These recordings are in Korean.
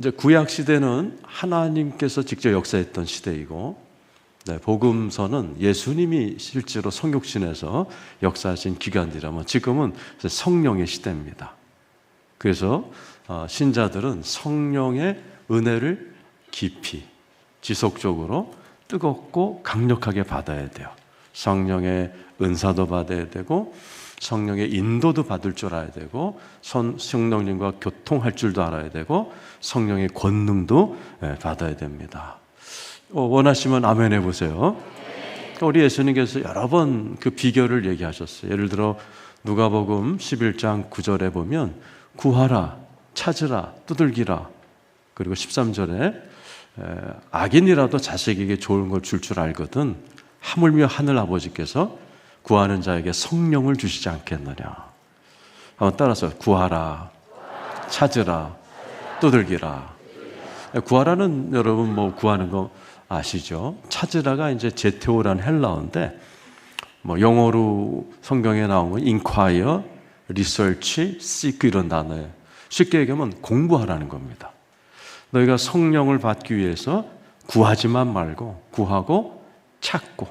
이제 구약 시대는 하나님께서 직접 역사했던 시대이고, 복음서는 예수님이 실제로 성육신에서 역사하신 기간이라면 지금은 성령의 시대입니다. 그래서 신자들은 성령의 은혜를 깊이, 지속적으로 뜨겁고 강력하게 받아야 돼요. 성령의 은사도 받아야 되고, 성령의 인도도 받을 줄 알아야 되고, 성령님과 교통할 줄도 알아야 되고, 성령의 권능도 받아야 됩니다. 원하시면 아멘 해보세요. 우리 예수님께서 여러 번 그 비결을 얘기하셨어요. 예를 들어 누가복음 11장 9절에 보면 구하라, 찾으라, 두들기라. 그리고 13절에 악인이라도 자식에게 좋은 걸 줄 줄 알거든 하물며 하늘 아버지께서 구하는 자에게 성령을 주시지 않겠느냐. 한번 따라서 구하라, 찾으라, 두들기라. 구하라는 여러분 뭐 구하는 거 아시죠? 찾으라가 이제 제테오라는 헬라어인데, 뭐 영어로 성경에 나온 건 inquire, research, seek 이런 단어예요. 쉽게 얘기하면 공부하라는 겁니다. 너희가 성령을 받기 위해서 구하지만 말고 구하고 찾고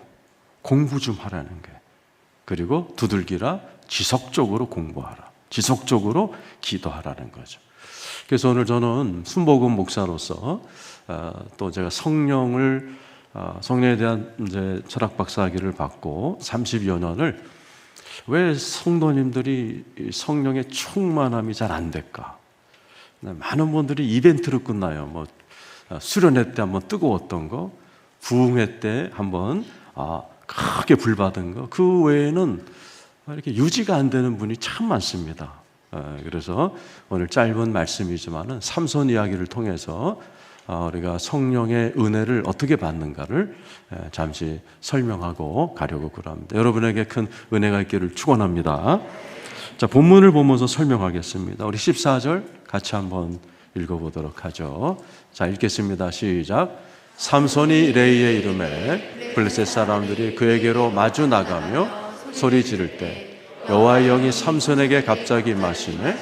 공부 좀 하라는 거예요. 그리고 두들기라, 지속적으로 공부하라, 지속적으로 기도하라는 거죠. 그래서 오늘 저는 순복음 목사로서 또 제가 성령에 대한 이제 철학 박사학위를 받고 30여 년을 왜 성도님들이 성령의 충만함이 잘 안 될까? 많은 분들이 이벤트로 끝나요. 뭐 수련회 때 한번 뜨거웠던 거, 부흥회 때 한번 크게 불 받은 거, 그 외에는 이렇게 유지가 안 되는 분이 참 많습니다. 그래서 오늘 짧은 말씀이지만은 삼손 이야기를 통해서 우리가 성령의 은혜를 어떻게 받는가를 잠시 설명하고 가려고 그럽니다. 여러분에게 큰 은혜가 있기를 축원합니다. 자, 본문을 보면서 설명하겠습니다. 우리 14절 같이 한번 읽어보도록 하죠. 자, 읽겠습니다. 시작. 삼손이 레이의 이름에 블레셋 사람들이 그에게로 마주 나가며 소리 지를 때 여호와의 영이 삼손에게 갑자기 임하시매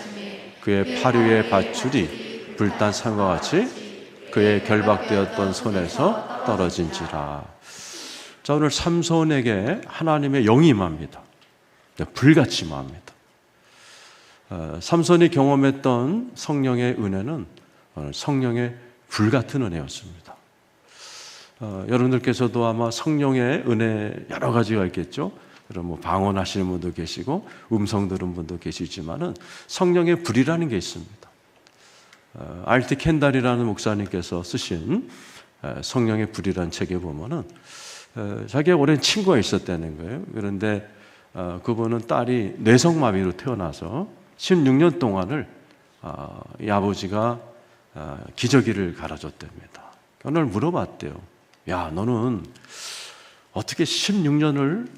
그의 팔 위에 밧줄이 불단 산과 같이 그의 결박되었던 손에서 떨어진지라. 자, 오늘 삼손에게 하나님의 영이 임합니다. 불같이 임합니다. 삼손이 경험했던 성령의 은혜는 성령의 불같은 은혜였습니다. 여러분들께서도 아마 성령의 은혜 여러 가지가 있겠죠. 그럼 뭐 방언하시는 분도 계시고 음성 들은 분도 계시지만은 성령의 불이라는 게 있습니다. 알티 켄달이라는 목사님께서 쓰신 성령의 불이라는 책에 보면은 자기가 오랜 친구가 있었다는 거예요. 그런데 그분은 딸이 뇌성마비로 태어나서 16년 동안을 이 아버지가 기저귀를 갈아줬답니다. 오늘 물어봤대요. 야, 너는 어떻게 16년을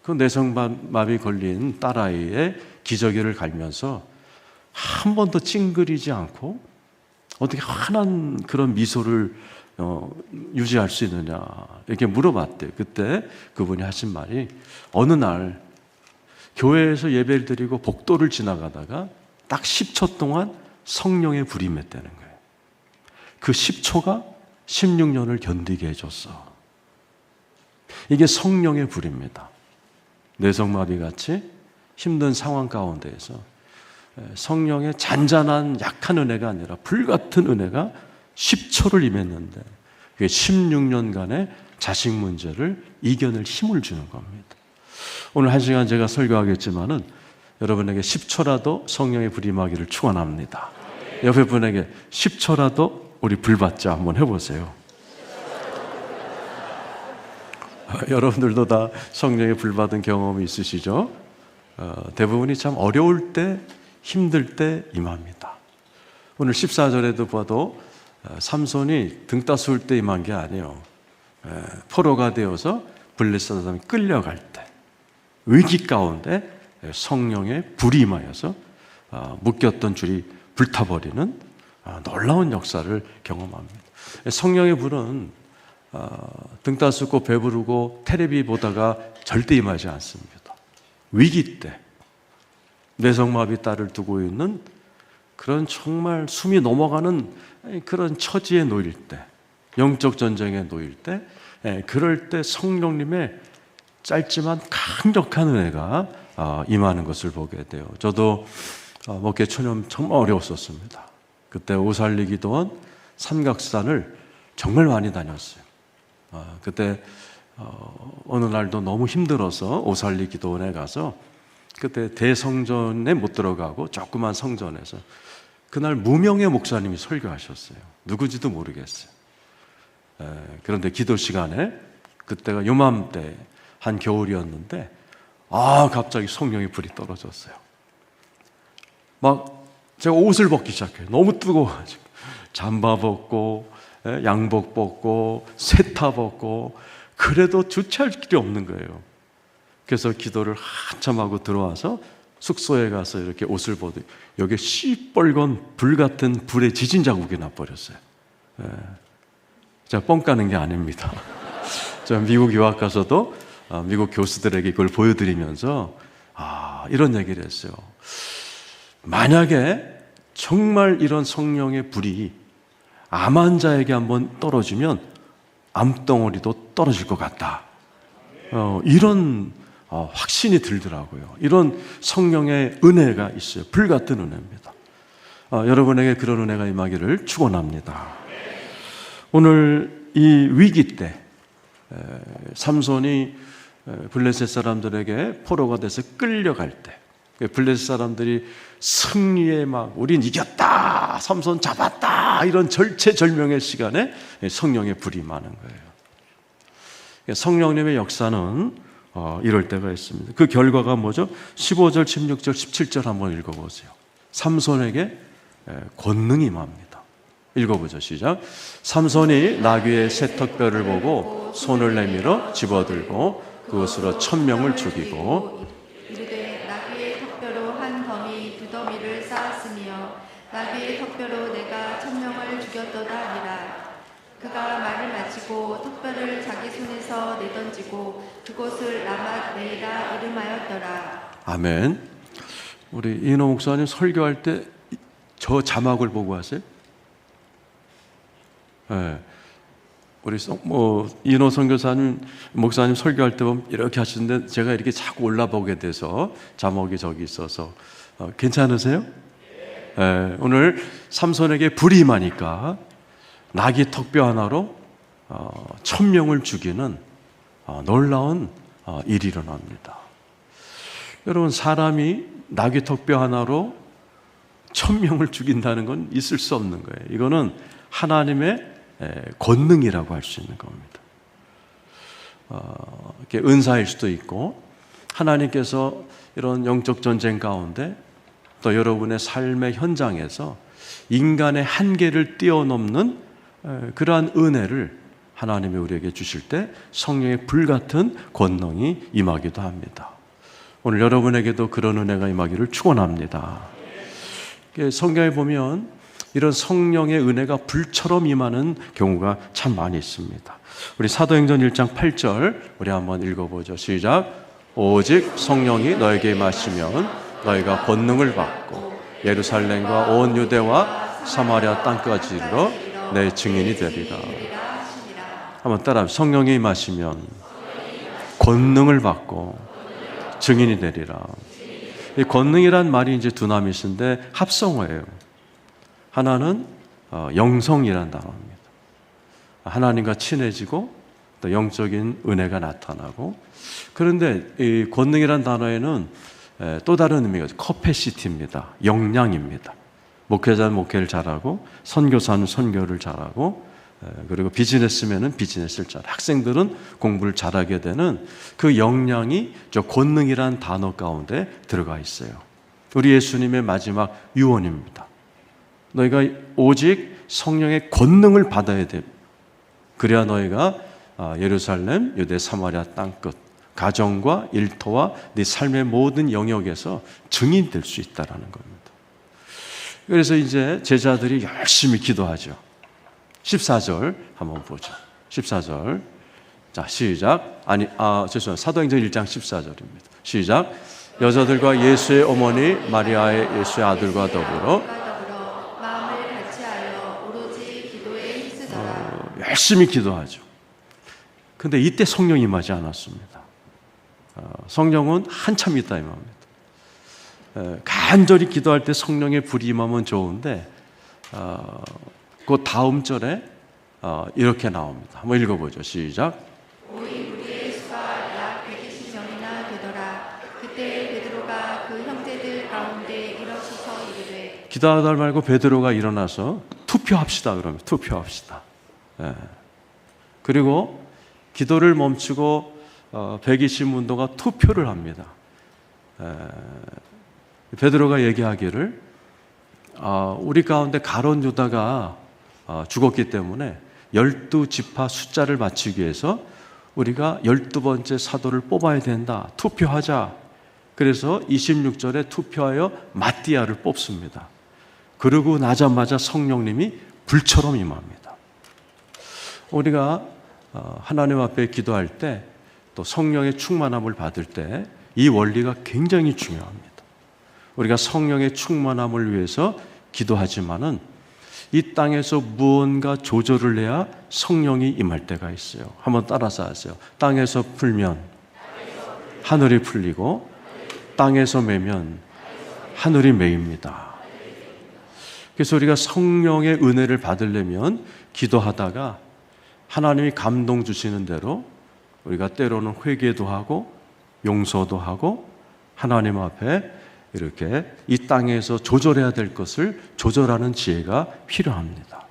그 뇌성마비 걸린 딸아이의 기저귀를 갈면서 한 번도 찡그리지 않고 어떻게 환한 그런 미소를 유지할 수 있느냐 이렇게 물어봤대요. 그때 그분이 하신 말이 어느 날 교회에서 예배를 드리고 복도를 지나가다가 딱 10초 동안 성령의 불이 임했다는 거예요. 그 10초가 16년을 견디게 해줬어. 이게 성령의 불입니다. 뇌성마비같이 힘든 상황 가운데에서 성령의 잔잔한 약한 은혜가 아니라 불같은 은혜가 10초를 임했는데 그게 16년간의 자식 문제를 이겨낼 힘을 주는 겁니다. 오늘 한 시간 제가 설교하겠지만은 여러분에게 10초라도 성령의 불이 임하기를 축원합니다. 옆에 분에게 10초라도 우리 불받자 한번 해보세요. 여러분들도 다 성령의 불받은 경험이 있으시죠? 대부분이 참 어려울 때, 힘들 때 임합니다. 오늘 14절에도 봐도 삼손이 등 따스울 때 임한 게 아니에요. 포로가 되어서 블레셋 사람이 끌려갈 때 위기 가운데 성령의 불이 임하여서 묶였던 줄이 불타버리는 놀라운 역사를 경험합니다. 성령의 불은 등 따숩고 배부르고 테레비 보다가 절대 임하지 않습니다. 위기 때 뇌성마비 딸을 두고 있는 그런 정말 숨이 넘어가는 그런 처지에 놓일 때, 영적 전쟁에 놓일 때, 그럴 때 성령님의 짧지만 강력한 은혜가 임하는 것을 보게 돼요. 저도 목회 초년 정말 어려웠었습니다. 그때 오살리기도원 삼각산을 정말 많이 다녔어요. 그때 어느 날도 너무 힘들어서 오살리기도원에 가서 그때 대성전에 못 들어가고 조그만 성전에서 그날 무명의 목사님이 설교하셨어요. 누구지도 모르겠어요. 그런데 기도 시간에 그때가 요맘때 한 겨울이었는데 갑자기 성령의 불이 떨어졌어요. 막 제가 옷을 벗기 시작해요. 너무 뜨거워가지고 잠바 벗고 양복 벗고 세타 벗고 그래도 주체할 길이 없는 거예요. 그래서 기도를 한참 하고 들어와서 숙소에 가서 이렇게 옷을 벗더니 여기에 시뻘건 불 같은 불의 지진 자국이 나버렸어요. 제가 뻥 까는 게 아닙니다. 제가 미국 유학 가서도 미국 교수들에게 이걸 보여드리면서 이런 얘기를 했어요. 만약에 정말 이런 성령의 불이 암 환자에게 한번 떨어지면 암덩어리도 떨어질 것 같다. 이런 확신이 들더라고요. 이런 성령의 은혜가 있어요. 불 같은 은혜입니다. 여러분에게 그런 은혜가 임하기를 축원합니다. 오늘 이 위기 때 삼손이 블레셋 사람들에게 포로가 돼서 끌려갈 때 블레셋 사람들이 승리에 막 우린 이겼다, 삼손 잡았다 이런 절체절명의 시간에 성령의 불이 임하는 거예요. 성령님의 역사는 이럴 때가 있습니다. 그 결과가 뭐죠? 15절, 16절, 17절 한번 읽어보세요. 삼손에게 권능이 임합니다. 읽어보죠. 시작. 삼손이 나귀의 세턱뼈를 보고 손을 내밀어 집어들고 그것으로 1000명을 죽이고 이르되 나귀의 턱뼈로 한 더미 두 더미를 쌓았으며 나귀의 턱뼈로 내가 1000명을 죽였도다 하니라. 그가 말을 마치고 턱뼈를 자기 손에서 내던지고 그곳을 라맛네이라 이름하였더라. 아멘. 우리 이인호 목사님 설교할 때 저 자막을 보고 하세요? 네. 우리 이인호 선교사님 목사님 설교할 때 보면 이렇게 하시는데 제가 이렇게 자꾸 올라보게 돼서 자막이 저기 있어서 괜찮으세요? 네. 오늘 삼손에게 불이 임하니까 나귀 턱뼈 하나로 1000명을 죽이는 놀라운 일이 일어납니다. 여러분, 사람이 나귀 턱뼈 하나로 1000명을 죽인다는 건 있을 수 없는 거예요. 이거는 하나님의 권능이라고 할 수 있는 겁니다. 이렇게 은사일 수도 있고 하나님께서 이런 영적 전쟁 가운데 또 여러분의 삶의 현장에서 인간의 한계를 뛰어넘는 그러한 은혜를 하나님이 우리에게 주실 때 성령의 불같은 권능이 임하기도 합니다. 오늘 여러분에게도 그런 은혜가 임하기를 축원합니다. 성경에 보면 이런 성령의 은혜가 불처럼 임하는 경우가 참 많이 있습니다. 우리 사도행전 1장 8절 우리 한번 읽어보죠. 시작. 오직 성령이 너에게 임하시면 너희가 권능을 받고 예루살렘과 온 유대와 사마리아 땅까지 이르러 내 증인이 되리라. 한번 따라합시다. 성령이 임하시면 권능을 받고 증인이 되리라. 이 권능이란 말이 이제 두나미스인데 합성어예요. 하나는 영성이라는 단어입니다. 하나님과 친해지고 또 영적인 은혜가 나타나고, 그런데 이 권능이라는 단어에는 또 다른 의미가 커패시티입니다. 역량입니다. 목회자는 목회를 잘하고 선교사는 선교를 잘하고 그리고 비즈니스맨은 비즈니스를 잘하고 학생들은 공부를 잘하게 되는 그 역량이 저 권능이라는 단어 가운데 들어가 있어요. 우리 예수님의 마지막 유언입니다. 너희가 오직 성령의 권능을 받아야 돼. 그래야 너희가 예루살렘, 유대, 사마리아 땅끝 가정과 일터와 네 삶의 모든 영역에서 증인될 수 있다라는 겁니다. 그래서 이제 제자들이 열심히 기도하죠. 14절 한번 보죠. 14절. 자, 시작. 죄송합니다. 사도행전 1장 14절입니다. 시작. 여자들과 예수의 어머니 마리아의 예수의 아들과 더불어 열심히 기도하죠. 근데 이때 성령이 임하지 않았습니다. 성령은 한참 있다 이 말입니다. 간절히 기도할 때 성령의 불이 임하면 좋은데 그 다음 절에 이렇게 나옵니다. 한번 읽어보죠. 시작. 우리의 수가 약 120명이나 되더라. 그때 베드로가 그 형제들 가운데 일어서서 이르되 기도하다 말고 베드로가 일어나서 투표합시다. 그러면 투표합시다. 그리고 기도를 멈추고 120문도가 투표를 합니다. 베드로가 얘기하기를 우리 가운데 가룟 유다가 죽었기 때문에 12지파 숫자를 맞추기 위해서 우리가 12번째 사도를 뽑아야 된다. 투표하자. 그래서 26절에 투표하여 마띠아를 뽑습니다. 그러고 나자마자 성령님이 불처럼 임합니다. 우리가 하나님 앞에 기도할 때 또 성령의 충만함을 받을 때 이 원리가 굉장히 중요합니다. 우리가 성령의 충만함을 위해서 기도하지만은 이 땅에서 무언가 조절을 해야 성령이 임할 때가 있어요. 한번 따라서 하세요. 땅에서 풀면 하늘이 풀리고 땅에서 매면 하늘이 매입니다. 그래서 우리가 성령의 은혜를 받으려면 기도하다가 하나님이 감동 주시는 대로 우리가 때로는 회개도 하고 용서도 하고 하나님 앞에 이렇게 이 땅에서 조절해야 될 것을 조절하는 지혜가 필요합니다.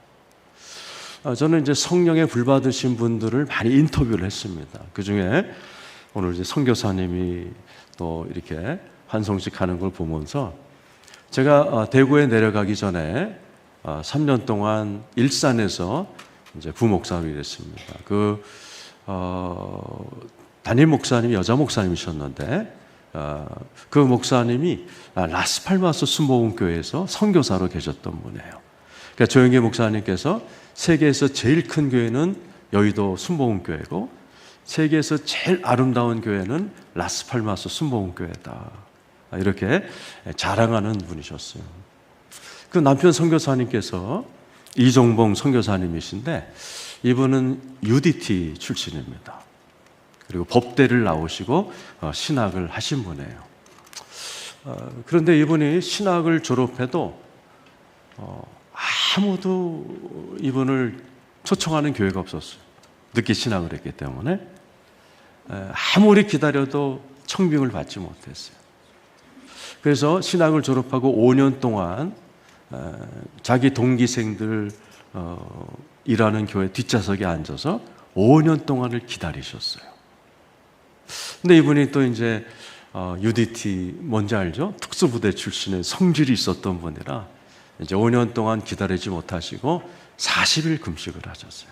저는 이제 성령의 불 받으신 분들을 많이 인터뷰를 했습니다. 그 중에 오늘 이제 선교사님이 또 이렇게 환송식 하는 걸 보면서 제가 대구에 내려가기 전에 3년 동안 일산에서 이제 부목사로 일했습니다. 담임 목사님이 여자 목사님이셨는데 그 목사님이 라스팔마스 순복음교회에서 선교사로 계셨던 분이에요. 그러니까 조영기 목사님께서 세계에서 제일 큰 교회는 여의도 순복음교회고 세계에서 제일 아름다운 교회는 라스팔마스 순복음교회다. 이렇게 자랑하는 분이셨어요. 그 남편 선교사님께서 이종봉 선교사님이신데 이분은 UDT 출신입니다. 그리고 법대를 나오시고 신학을 하신 분이에요. 그런데 이분이 신학을 졸업해도 아무도 이분을 초청하는 교회가 없었어요. 늦게 신학을 했기 때문에 아무리 기다려도 청빙을 받지 못했어요. 그래서 신학을 졸업하고 5년 동안 자기 동기생들 일하는 교회 뒷좌석에 앉아서 5년 동안을 기다리셨어요. 근데 이분이 또 이제 UDT 뭔지 알죠? 특수부대 출신의 성질이 있었던 분이라 이제 5년 동안 기다리지 못하시고 40일 금식을 하셨어요.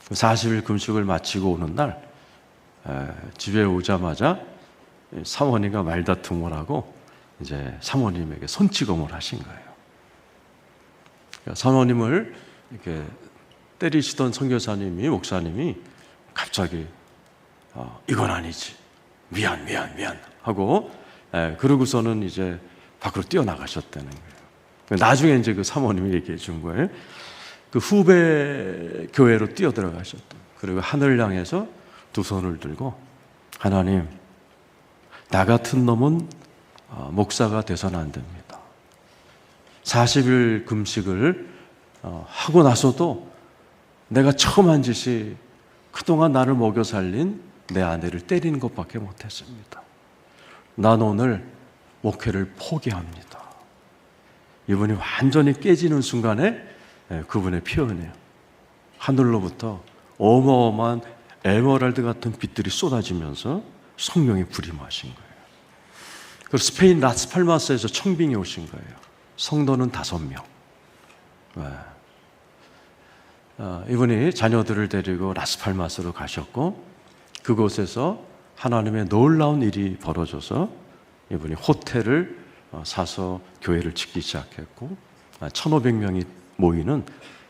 40일 금식을 마치고 오는 날 집에 오자마자 사모님과 말다툼을 하고 이제 사모님에게 손찌검을 하신 거예요. 사모님을 이렇게 때리시던 선교사님이 목사님이 갑자기 이건 아니지 미안 하고 그러고서는 이제 밖으로 뛰어나가셨다는 거예요. 나중에 이제 그 사모님이 얘기해 준 거예요. 그 후배 교회로 뛰어들어가셨다. 그리고 하늘 향해서 두 손을 들고 하나님 나 같은 놈은 목사가 돼서는 안 됩니다. 40일 금식을 하고 나서도 내가 처음 한 짓이 그동안 나를 먹여 살린 내 아내를 때리는 것밖에 못했습니다. 난 오늘 목회를 포기합니다. 이분이 완전히 깨지는 순간에 그분의 표현이에요. 하늘로부터 어마어마한 에메랄드 같은 빛들이 쏟아지면서 성령이 불임하신 거예요. 그리고 스페인 라스팔마스에서 청빙이 오신 거예요. 성도는 5명. 이분이 자녀들을 데리고 라스팔마스로 가셨고 그곳에서 하나님의 놀라운 일이 벌어져서 이분이 호텔을 사서 교회를 짓기 시작했고 1,500명이 모이는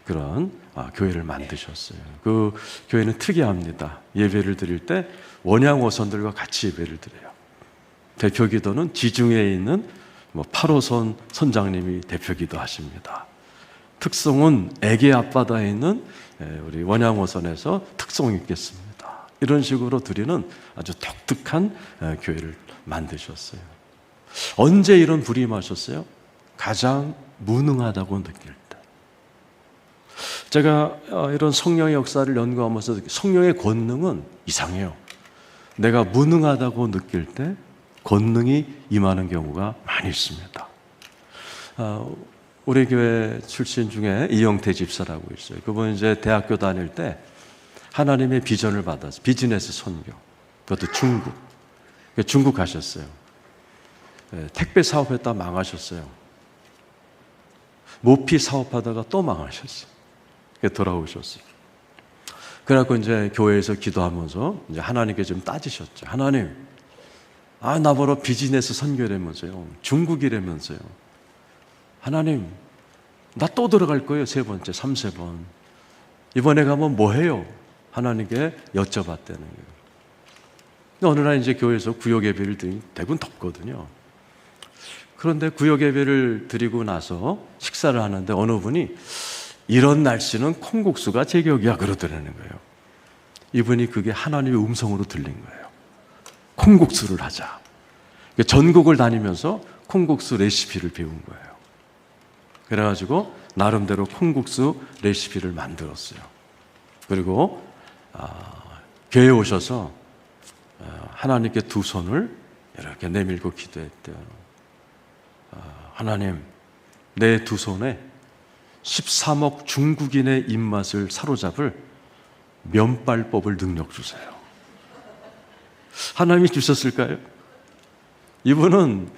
그런 교회를 만드셨어요. 그 교회는 특이합니다. 예배를 드릴 때 원양어선들과 같이 예배를 드려요. 대표 기도는 지중해에 있는 8호선 선장님이 대표 기도하십니다. 특성은 에게 앞바다에 있는 우리 원양어선에서 특성 있겠습니다. 이런 식으로 드리는 아주 독특한 교회를 만드셨어요. 언제 이런 불이 임하셨어요? 가장 무능하다고 느낄 때. 제가 이런 성령의 역사를 연구하면서 성령의 권능은 이상해요. 내가 무능하다고 느낄 때 권능이 임하는 경우가 많이 있습니다. 우리 교회 출신 중에 이영태 집사라고 있어요. 그분 이제 대학교 다닐 때 하나님의 비전을 받아서 비즈니스 선교, 그것도 중국 가셨어요. 택배 사업했다 망하셨어요. 모피 사업하다가 또 망하셨어요. 돌아오셨어요. 그래갖고 이제 교회에서 기도하면서 이제 하나님께 좀 따지셨죠. 하나님, 나보러 비즈니스 선교라면서요. 중국이라면서요. 하나님, 나 또 들어갈 거예요. 3번째, 3번. 이번에 가면 뭐 해요? 하나님께 여쭤봤다는 거예요. 어느 날 이제 교회에서 구역 예배를 드리니 대부분 덥거든요. 그런데 구역 예배를 드리고 나서 식사를 하는데 어느 분이 이런 날씨는 콩국수가 제격이야 그러더라는 거예요. 이분이 그게 하나님의 음성으로 들린 거예요. 콩국수를 하자. 전국을 다니면서 콩국수 레시피를 배운 거예요. 그래가지고 나름대로 콩국수 레시피를 만들었어요. 그리고 교회에 오셔서 하나님께 두 손을 이렇게 내밀고 기도했대요. 하나님, 내 두 손에 13억 중국인의 입맛을 사로잡을 면발법을 능력 주세요. 하나님이 주셨을까요? 이분은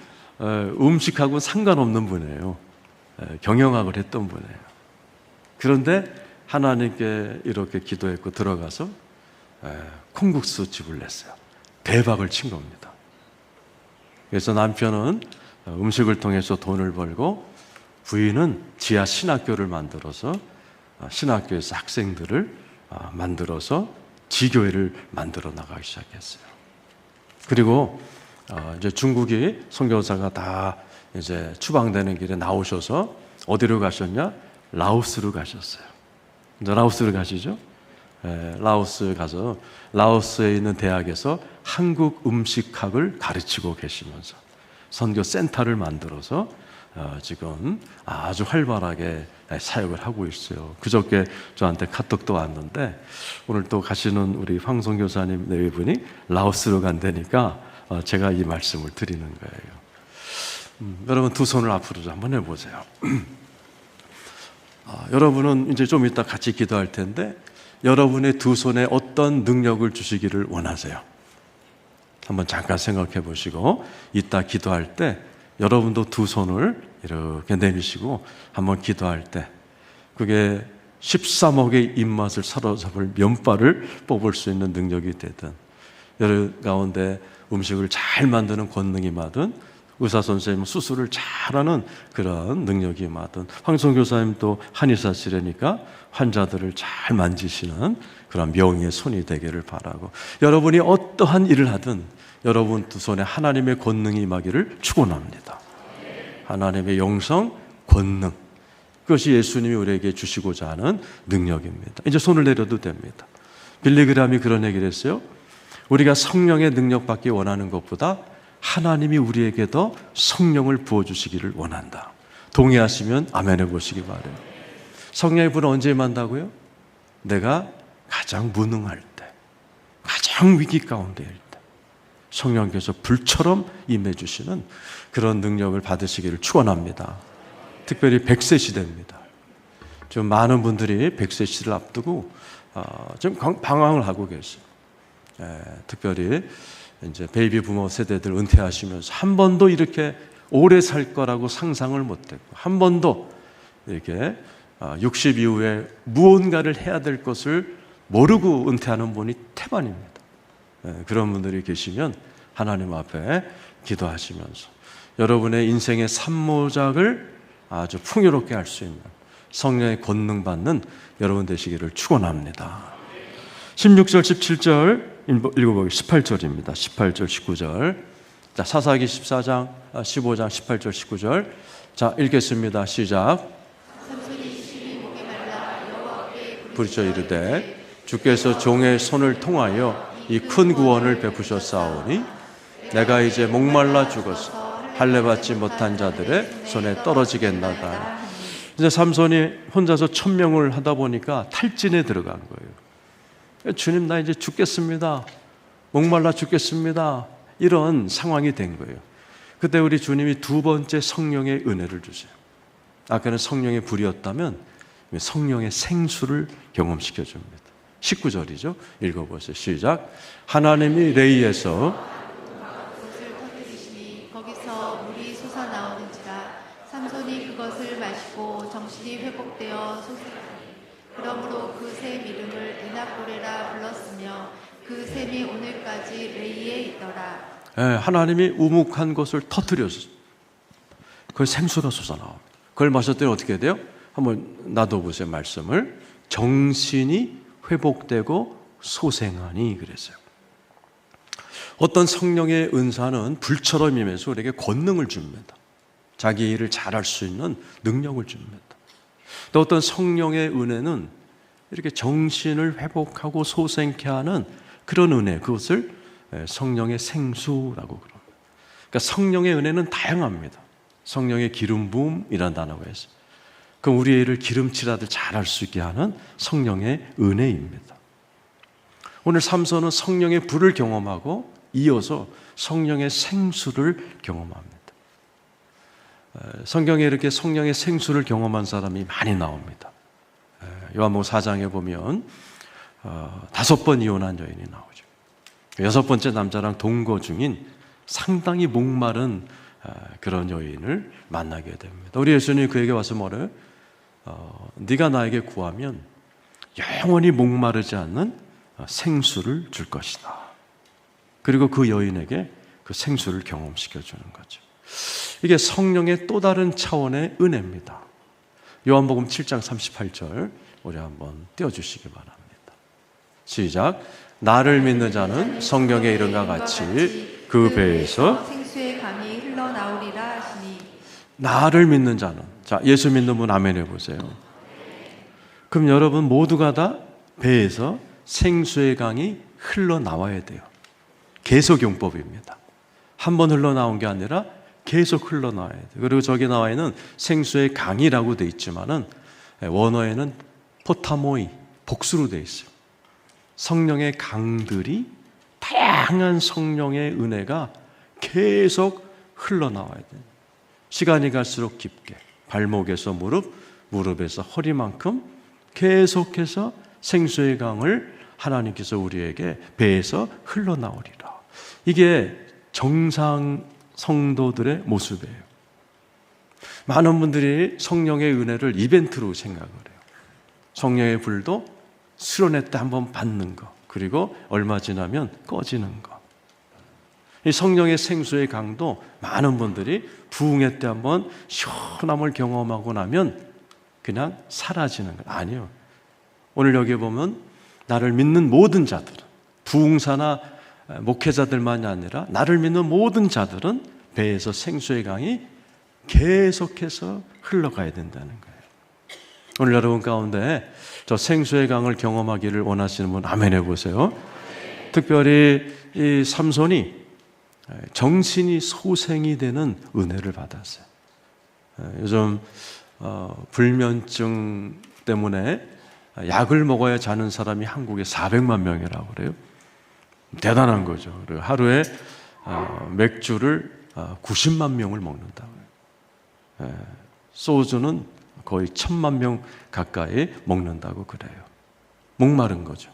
음식하고 상관없는 분이에요. 경영학을 했던 분이에요. 그런데 하나님께 이렇게 기도했고 들어가서 콩국수 집을 냈어요. 대박을 친 겁니다. 그래서 남편은 음식을 통해서 돈을 벌고 부인은 지하 신학교를 만들어서 신학교에서 학생들을 만들어서 지교회를 만들어 나가기 시작했어요. 그리고 이제 중국이 선교사가 다 이제 추방되는 길에 나오셔서 어디로 가셨냐? 라오스로 가셨어요. 이제 라오스로 가시죠? 라오스 가서 라오스에 있는 대학에서 한국 음식학을 가르치고 계시면서 선교 센터를 만들어서 지금 아주 활발하게 사역을 하고 있어요. 그저께 저한테 카톡도 왔는데 오늘 또 가시는 우리 황송 교사님 네 분이 라오스로 간다니까 제가 이 말씀을 드리는 거예요. 여러분 두 손을 앞으로 한번 해보세요. 여러분은 이제 좀 이따 같이 기도할 텐데 여러분의 두 손에 어떤 능력을 주시기를 원하세요? 한번 잠깐 생각해 보시고 이따 기도할 때 여러분도 두 손을 이렇게 내미시고 한번 기도할 때 그게 13억의 입맛을 사로잡을 면발을 뽑을 수 있는 능력이 되든 여러분 가운데 음식을 잘 만드는 권능이 임하든 의사 선생님 수술을 잘하는 그런 능력이 임하든 황성교사님도 한의사시라니까 환자들을 잘 만지시는 그런 명의의 손이 되기를 바라고 여러분이 어떠한 일을 하든 여러분 두 손에 하나님의 권능이 임하기를 축원합니다. 하나님의 영성, 권능 그것이 예수님이 우리에게 주시고자 하는 능력입니다. 이제 손을 내려도 됩니다. 빌리그람이 그런 얘기를 했어요. 우리가 성령의 능력 받기 원하는 것보다 하나님이 우리에게 더 성령을 부어주시기를 원한다. 동의하시면 아멘 해보시기 바라요. 성령의 불은 언제 임한다고요? 내가 가장 무능할 때, 가장 위기 가운데일 때 성령께서 불처럼 임해주시는 그런 능력을 받으시기를 축원합니다. 특별히 100세 시대입니다. 좀 많은 분들이 100세 시대를 앞두고 좀 방황을 하고 계세요. 특별히 이제 베이비 부모 세대들 은퇴하시면서 한 번도 이렇게 오래 살 거라고 상상을 못했고 한 번도 이렇게 60 이후에 무언가를 해야 될 것을 모르고 은퇴하는 분이 태반입니다. 그런 분들이 계시면 하나님 앞에 기도하시면서 여러분의 인생의 산모작을 아주 풍요롭게 할 수 있는 성령의 권능 받는 여러분 되시기를 축원합니다. 16절 17절 읽어보기 18절입니다. 18절 19절. 자, 사사기 14장 15장 18절 19절. 자, 읽겠습니다. 시작. 삼손이 심히 목이 말라 여호와께 부르짖어 이르되 주께서 종의 손을 통하여 이 큰 구원을 베푸셨사오니 내가 이제 목말라 죽어서 할례 받지 못한 자들의 손에 떨어지겠나이다. 이제 삼손이 혼자서 천명을 하다 보니까 탈진에 들어간 거예요. 주님, 나 이제 죽겠습니다. 목말라 죽겠습니다. 이런 상황이 된 거예요. 그때 우리 주님이 두 번째 성령의 은혜를 주세요. 아까는 성령의 불이었다면 성령의 생수를 경험시켜 줍니다. 19절이죠. 읽어보세요. 시작. 하나님이 레이에서 그것을 터뜨리시니 거기서 물이 솟아나오는지라 삼손이 그것을 마시고 정신이 회복되어 솟으니 그러므로 그 샘 이름을 에나꼬레라 불렀으며 그 샘이 오늘까지 레이에 있더라. 하나님이 우묵한 것을 터뜨렸어요. 그 생수가 솟아나옵니다. 그걸 마셨더니 어떻게 돼요? 한번 놔둬보세요. 말씀을. 정신이 회복되고 소생하니 그랬어요. 어떤 성령의 은사는 불처럼 임해서 우리에게 권능을 줍니다. 자기 일을 잘할 수 있는 능력을 줍니다. 또 어떤 성령의 은혜는 이렇게 정신을 회복하고 소생케 하는 그런 은혜, 그것을 성령의 생수라고 그럽니다. 그러니까 성령의 은혜는 다양합니다. 성령의 기름 부음이라는 단어가 있어요. 그럼 우리의 일을 기름칠하듯 잘할 수 있게 하는 성령의 은혜입니다. 오늘 삼손은 성령의 불을 경험하고 이어서 성령의 생수를 경험합니다. 성경에 이렇게 성령의 생수를 경험한 사람이 많이 나옵니다. 요한복음 4장에 보면 5번 이혼한 여인이 나오죠. 6번째 남자랑 동거 중인 상당히 목마른 그런 여인을 만나게 됩니다. 우리 예수님이 그에게 와서 뭐래요? 네가 나에게 구하면 영원히 목마르지 않는 생수를 줄 것이다. 그리고 그 여인에게 그 생수를 경험시켜 주는 거죠. 이게 성령의 또 다른 차원의 은혜입니다. 요한복음 7장 38절 우리 한번 띄워주시기 바랍니다. 시작. 나를 믿는 자는 성경의 이름과 같이 그 배에서 생수의 강이 흘러나오리라 하시니. 나를 믿는 자는, 자, 예수 믿는 분 아멘 해보세요. 그럼 여러분 모두가 다 배에서 생수의 강이 흘러나와야 돼요. 계속용법입니다. 한 번 흘러나온 게 아니라 계속 흘러나와야 돼요. 그리고 저기 나와 있는 생수의 강이라고 돼 있지만은 원어에는 포타모이, 복수로 돼 있어요. 성령의 강들이, 다양한 성령의 은혜가 계속 흘러나와야 돼요. 시간이 갈수록 깊게 발목에서 무릎, 무릎에서 허리만큼 계속해서 생수의 강을 하나님께서 우리에게 배에서 흘러나오리라. 이게 정상 성도들의 모습이에요. 많은 분들이 성령의 은혜를 이벤트로 생각을 해요. 성령의 불도 수련회 때 한번 받는 거, 그리고 얼마 지나면 꺼지는 거. 이 성령의 생수의 강도 많은 분들이 부흥회 때 한번 시원함을 경험하고 나면 그냥 사라지는 건 아니에요. 오늘 여기 보면 나를 믿는 모든 자들은, 부흥사나 목회자들만이 아니라 나를 믿는 모든 자들은 배에서 생수의 강이 계속해서 흘러가야 된다는 거예요. 오늘 여러분 가운데 저 생수의 강을 경험하기를 원하시는 분 아멘 해보세요. 특별히 이 삼손이 정신이 소생이 되는 은혜를 받았어요. 요즘 불면증 때문에 약을 먹어야 자는 사람이 한국에 400만 명이라고 그래요. 대단한 거죠. 그리고 하루에 맥주를 90만 명을 먹는다고요. 소주는 거의 1000만 명 가까이 먹는다고 그래요. 목마른 거죠.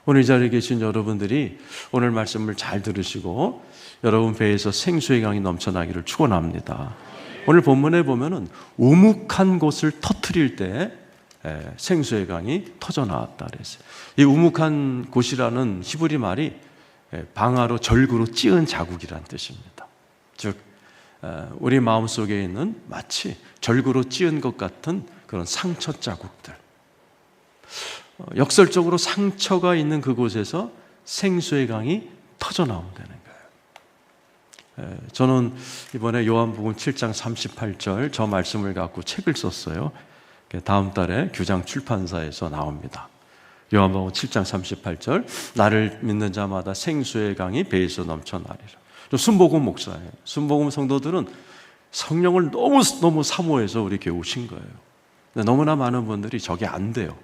오늘 이 자리에 계신 여러분들이 오늘 말씀을 잘 들으시고 여러분 배에서 생수의 강이 넘쳐나기를 축원합니다. 오늘 본문에 보면은 우묵한 곳을 터뜨릴 때 생수의 강이 터져 나왔다 그랬어요. 이 우묵한 곳이라는 히브리 말이 방아로 절구로 찧은 자국이라는 뜻입니다. 즉 우리 마음속에 있는 마치 절구로 찧은 것 같은 그런 상처 자국들, 역설적으로 상처가 있는 그곳에서 생수의 강이 터져 나온다는 거예요. 저는 이번에 요한복음 7장 38절 저 말씀을 갖고 책을 썼어요. 다음 달에 규장 출판사에서 나옵니다. 요한복음 7장 38절, 나를 믿는 자마다 생수의 강이 배에서 넘쳐나리라. 순복음 목사예요. 순복음 성도들은 성령을 너무 사모해서 우리 교회 오신 거예요. 근데 너무나 많은 분들이 저게 안 돼요.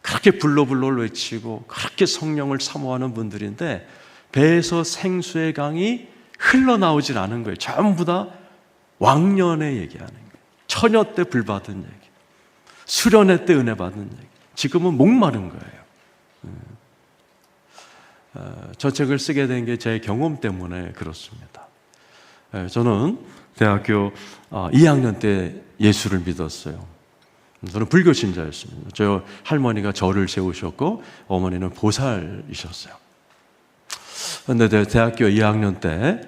그렇게 불로불로를 외치고 그렇게 성령을 사모하는 분들인데 배에서 생수의 강이 흘러나오질 않은 거예요. 전부 다 왕년에 얘기하는 거예요. 처녀 때 불 받은 얘기, 수련회 때 은혜 받은 얘기. 지금은 목마른 거예요. 저 책을 쓰게 된 게 제 경험 때문에 그렇습니다. 저는 대학교 2학년 때 예수를 믿었어요. 저는 불교 신자였습니다. 저 할머니가 절을 세우셨고 어머니는 보살이셨어요. 그런데 대학교 2학년 때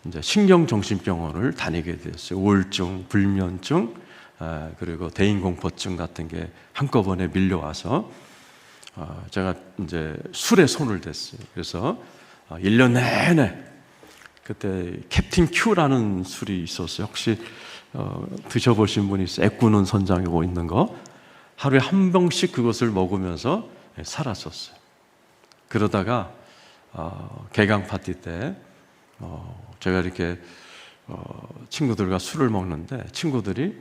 이제 신경정신병원을 다니게 됐어요. 우울증, 불면증, 그리고 대인공포증 같은 게 한꺼번에 밀려와서 제가 이제 술에 손을 댔어요. 그래서 1년 내내 그때 캡틴 큐라는 술이 있었어요. 혹시 드셔보신 분이 있어요? 애꾸는 선장이고 있는 거. 하루에 한 병씩 그것을 먹으면서 살았었어요. 그러다가 개강 파티 때 제가 이렇게 친구들과 술을 먹는데 친구들이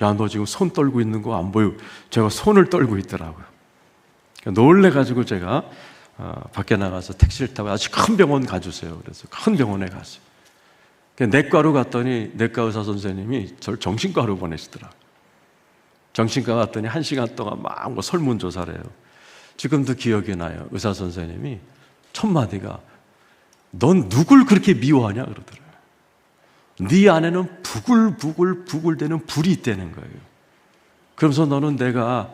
야, 너 지금 손 떨고 있는 거 안 보여? 제가 손을 떨고 있더라고요. 놀래가지고 제가 밖에 나가서 택시를 타고 아주 큰 병원 가주세요. 그래서 큰 병원에 갔어요. 내과로 갔더니 내과 의사 선생님이 저를 정신과로 보내시더라고요. 정신과 갔더니 1시간 동안 막 뭐 설문조사를 해요. 지금도 기억이 나요. 의사 선생님이 첫 마디가 넌 누굴 그렇게 미워하냐 그러더라고요. 네 안에는 부글부글대는 불이 있다는 거예요. 그러면서 너는 내가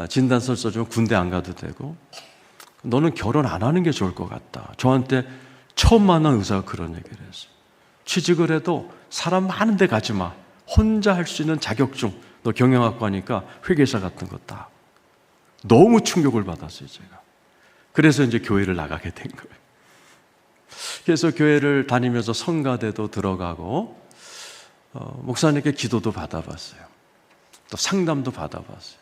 진단서 써주면 군대 안 가도 되고 너는 결혼 안 하는 게 좋을 것 같다. 저한테 처음 만난 의사가 그런 얘기를 했어요. 취직을 해도 사람 많은 데 가지 마. 혼자 할 수 있는 자격증, 너 경영학과니까 회계사 같은 거 딱. 너무 충격을 받았어요, 제가. 그래서 이제 교회를 나가게 된 거예요. 그래서 교회를 다니면서 성가대도 들어가고 목사님께 기도도 받아봤어요. 또 상담도 받아봤어요.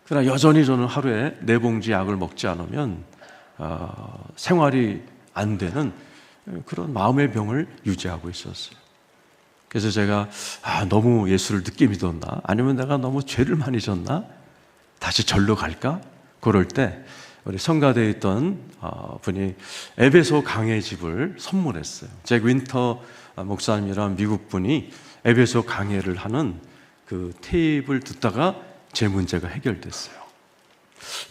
그러나 여전히 저는 하루에 4봉지 약을 먹지 않으면 생활이 안 되는 그런 마음의 병을 유지하고 있었어요. 그래서 제가 너무 예수를 늦게 믿었나? 아니면 내가 너무 죄를 많이 졌나? 다시 절로 갈까? 그럴 때 우리 성가대에 있던 분이 에베소 강의 집을 선물했어요. 잭 윈터 목사님이란 미국 분이 에베소 강의를 하는 그 테이프를 듣다가 제 문제가 해결됐어요.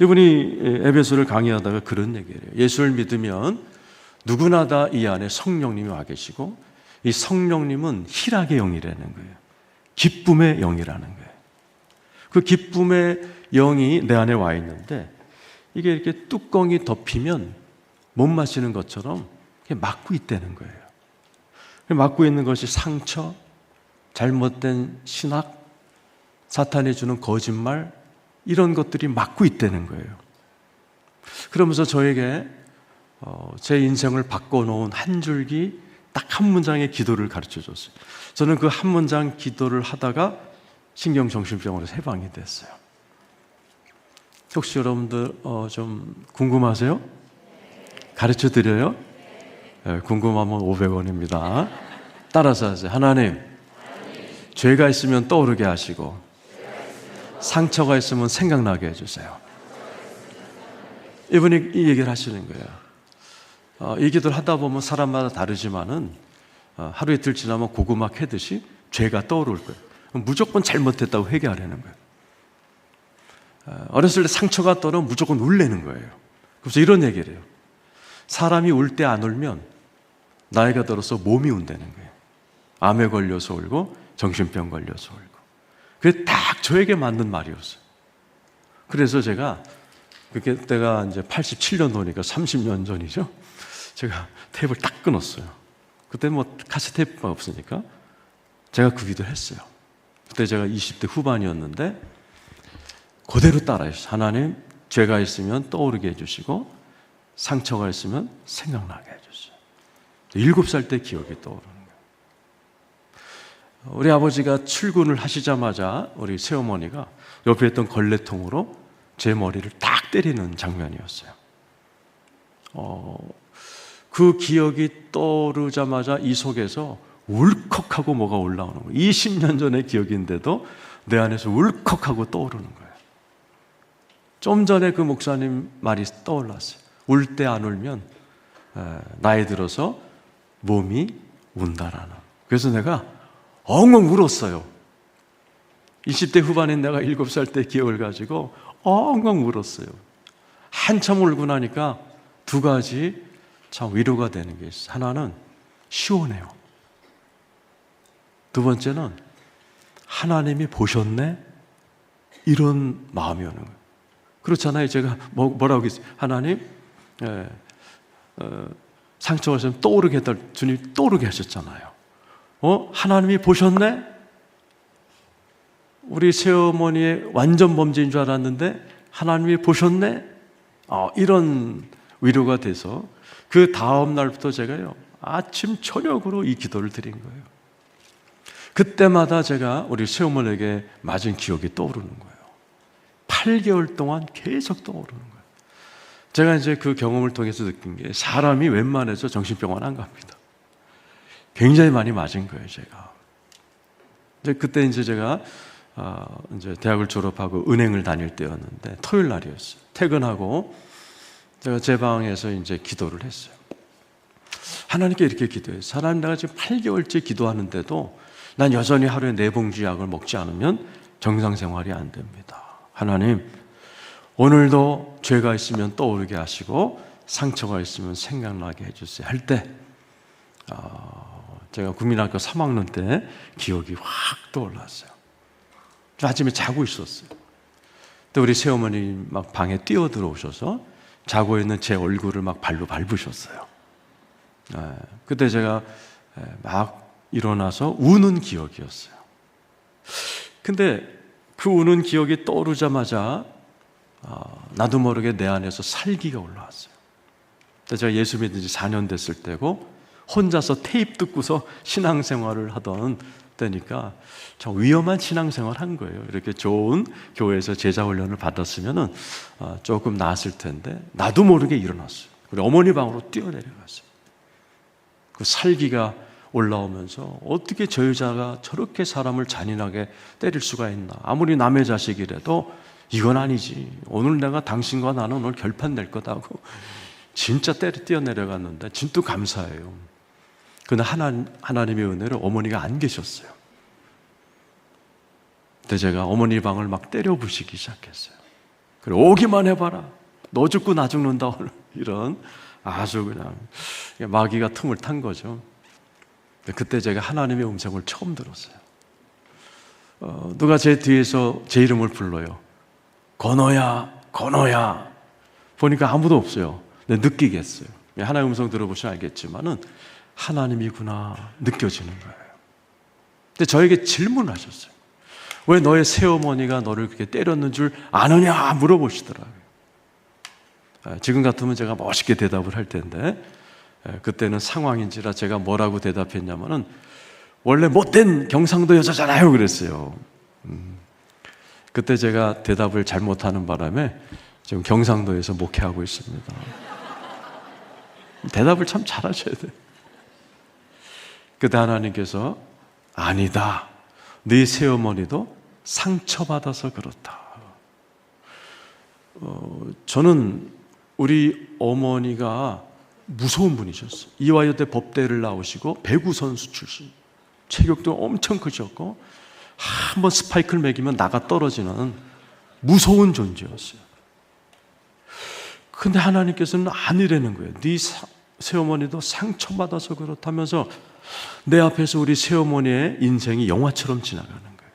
이분이 에베소를 강의하다가 그런 얘기를 해요. 예수를 믿으면 누구나 다 이 안에 성령님이 와 계시고 이 성령님은 희락의 영이라는 거예요. 기쁨의 영이라는 거예요. 그 기쁨의 영이 내 안에 와 있는데 이게 이렇게 뚜껑이 덮이면 못 마시는 것처럼 막고 있다는 거예요. 막고 있는 것이 상처, 잘못된 신학, 사탄이 주는 거짓말 이런 것들이 막고 있다는 거예요. 그러면서 저에게 제 인생을 바꿔놓은 한 줄기 딱 한 문장의 기도를 가르쳐줬어요. 저는 그 한 문장 기도를 하다가 신경정신병으로 해방이 됐어요. 혹시 여러분들 좀 궁금하세요? 가르쳐드려요? 네, 궁금하면 500원입니다. 따라서 하세요. 하나님, 죄가 있으면 떠오르게 하시고 상처가 있으면 생각나게 해주세요. 이분이 이 얘기를 하시는 거예요. 이 기도를 하다 보면 사람마다 다르지만은 하루 이틀 지나면 고구마 캐듯이 죄가 떠오를 거예요. 무조건 잘못했다고 회개하려는 거예요. 어렸을 때 상처가 떠오르면 무조건 울래는 거예요. 그래서 이런 얘기를 해요. 사람이 울 때 안 울면 나이가 들어서 몸이 운다는 거예요. 암에 걸려서 울고 정신병 걸려서 울고. 그게 딱 저에게 맞는 말이었어요. 그래서 제가 그때가 이제 87년도니까 30년 전이죠. 제가 테이프를 딱 끊었어요. 그때 뭐 카세트 테이프가 없으니까 제가 그 기도를 했어요. 그때 제가 20대 후반이었는데 그대로 따라했어요. 하나님, 죄가 있으면 떠오르게 해주시고 상처가 있으면 생각나게 해주세요. 7살 때 기억이 떠오르는 우리 아버지가 출근을 하시자마자 우리 새어머니가 옆에 있던 걸레통으로 제 머리를 딱 때리는 장면이었어요. 그 기억이 떠오르자마자 이 속에서 울컥하고 뭐가 올라오는 거예요. 20년 전의 기억인데도 내 안에서 울컥하고 떠오르는 거예요. 좀 전에 그 목사님 말이 떠올랐어요. 울 때 안 울면 나이 들어서 몸이 운다라는. 그래서 내가 엉엉 울었어요. 20대 후반인 내가 7살 때 기억을 가지고 엉엉 울었어요. 한참 울고 나니까 두 가지 참 위로가 되는 게 있어요. 하나는 시원해요. 두 번째는 하나님이 보셨네? 이런 마음이 오는 거예요. 그렇잖아요. 제가 뭐라고 했어요? 하나님 상처가 있으면 떠오르게 했다. 주님이 떠오르게 하셨잖아요. 하나님이 보셨네? 우리 새어머니의 완전 범죄인 줄 알았는데 하나님이 보셨네? 이런 위로가 돼서 그 다음 날부터 제가요 아침 저녁으로 이 기도를 드린 거예요. 그때마다 제가 우리 새어머니에게 맞은 기억이 떠오르는 거예요. 8개월 동안 계속 떠오르는 거예요. 제가 이제 그 경험을 통해서 느낀 게 사람이 웬만해서 정신병원 안 갑니다. 굉장히 많이 맞은 거예요, 제가. 이제 그때 이제 제가 이제 대학을 졸업하고 은행을 다닐 때였는데 토요일 날이었어요. 퇴근하고 제가 제 방에서 이제 기도를 했어요. 하나님께 이렇게 기도했어요. 하나님, 내가 지금 8개월째 기도하는데도 난 여전히 하루에 4봉지 약을 먹지 않으면 정상 생활이 안 됩니다. 하나님, 오늘도 죄가 있으면 떠오르게 하시고 상처가 있으면 생각나게 해주세요. 할 때 제가 국민학교 3학년 때 기억이 확 떠올랐어요. 저 아침에 자고 있었어요. 또 우리 새어머니 막 방에 뛰어들어오셔서 자고 있는 제 얼굴을 막 발로 밟으셨어요. 그때 제가 막 일어나서 우는 기억이었어요. 근데 그 우는 기억이 떠오르자마자 나도 모르게 내 안에서 살기가 올라왔어요. 제가 예수 믿은 지 4년 됐을 때고 혼자서 테이프 듣고서 신앙생활을 하던 때니까 참 위험한 신앙생활 한 거예요. 이렇게 좋은 교회에서 제자훈련을 받았으면 조금 나았을 텐데 나도 모르게 일어났어요. 그리고 어머니 방으로 뛰어내려갔어요. 그 살기가 올라오면서 어떻게 저 여자가 저렇게 사람을 잔인하게 때릴 수가 있나. 아무리 남의 자식이라도 이건 아니지. 오늘 내가 당신과 나는 오늘 결판 낼 거다고 진짜 뛰어내려갔는데 진짜 감사해요. 그런데 하나님의 은혜로 어머니가 안 계셨어요. 그때 제가 어머니 방을 막 때려 부시기 시작했어요. 그래, 오기만 해봐라. 너 죽고 나 죽는다. 이런 아주 그냥 마귀가 틈을 탄 거죠. 그때 제가 하나님의 음성을 처음 들었어요. 누가 제 뒤에서 제 이름을 불러요. 건호야, 건호야. 보니까 아무도 없어요. 근데 느끼겠어요. 하나님의 음성 들어보시면 알겠지만은 하나님이구나 느껴지는 거예요. 근데 저에게 질문을 하셨어요. 왜 너의 새어머니가 너를 그렇게 때렸는 줄 아느냐 물어보시더라고요. 지금 같으면 제가 멋있게 대답을 할 텐데 그때는 상황인지라 제가 뭐라고 대답했냐면은 원래 못된 경상도 여자잖아요 그랬어요. 그때 제가 대답을 잘못하는 바람에 지금 경상도에서 목회하고 있습니다. 대답을 참 잘하셔야 돼요. 그때 하나님께서 아니다. 네 새어머니도 상처받아서 그렇다. 저는 우리 어머니가 무서운 분이셨어요. 이화여대 법대를 나오시고 배구 선수 출신. 체격도 엄청 크셨고 한번 스파이크를 매기면 나가 떨어지는 무서운 존재였어요. 근데 하나님께서는 아니라는 거예요. 네 새어머니도 상처받아서 그렇다면서 내 앞에서 우리 새어머니의 인생이 영화처럼 지나가는 거예요.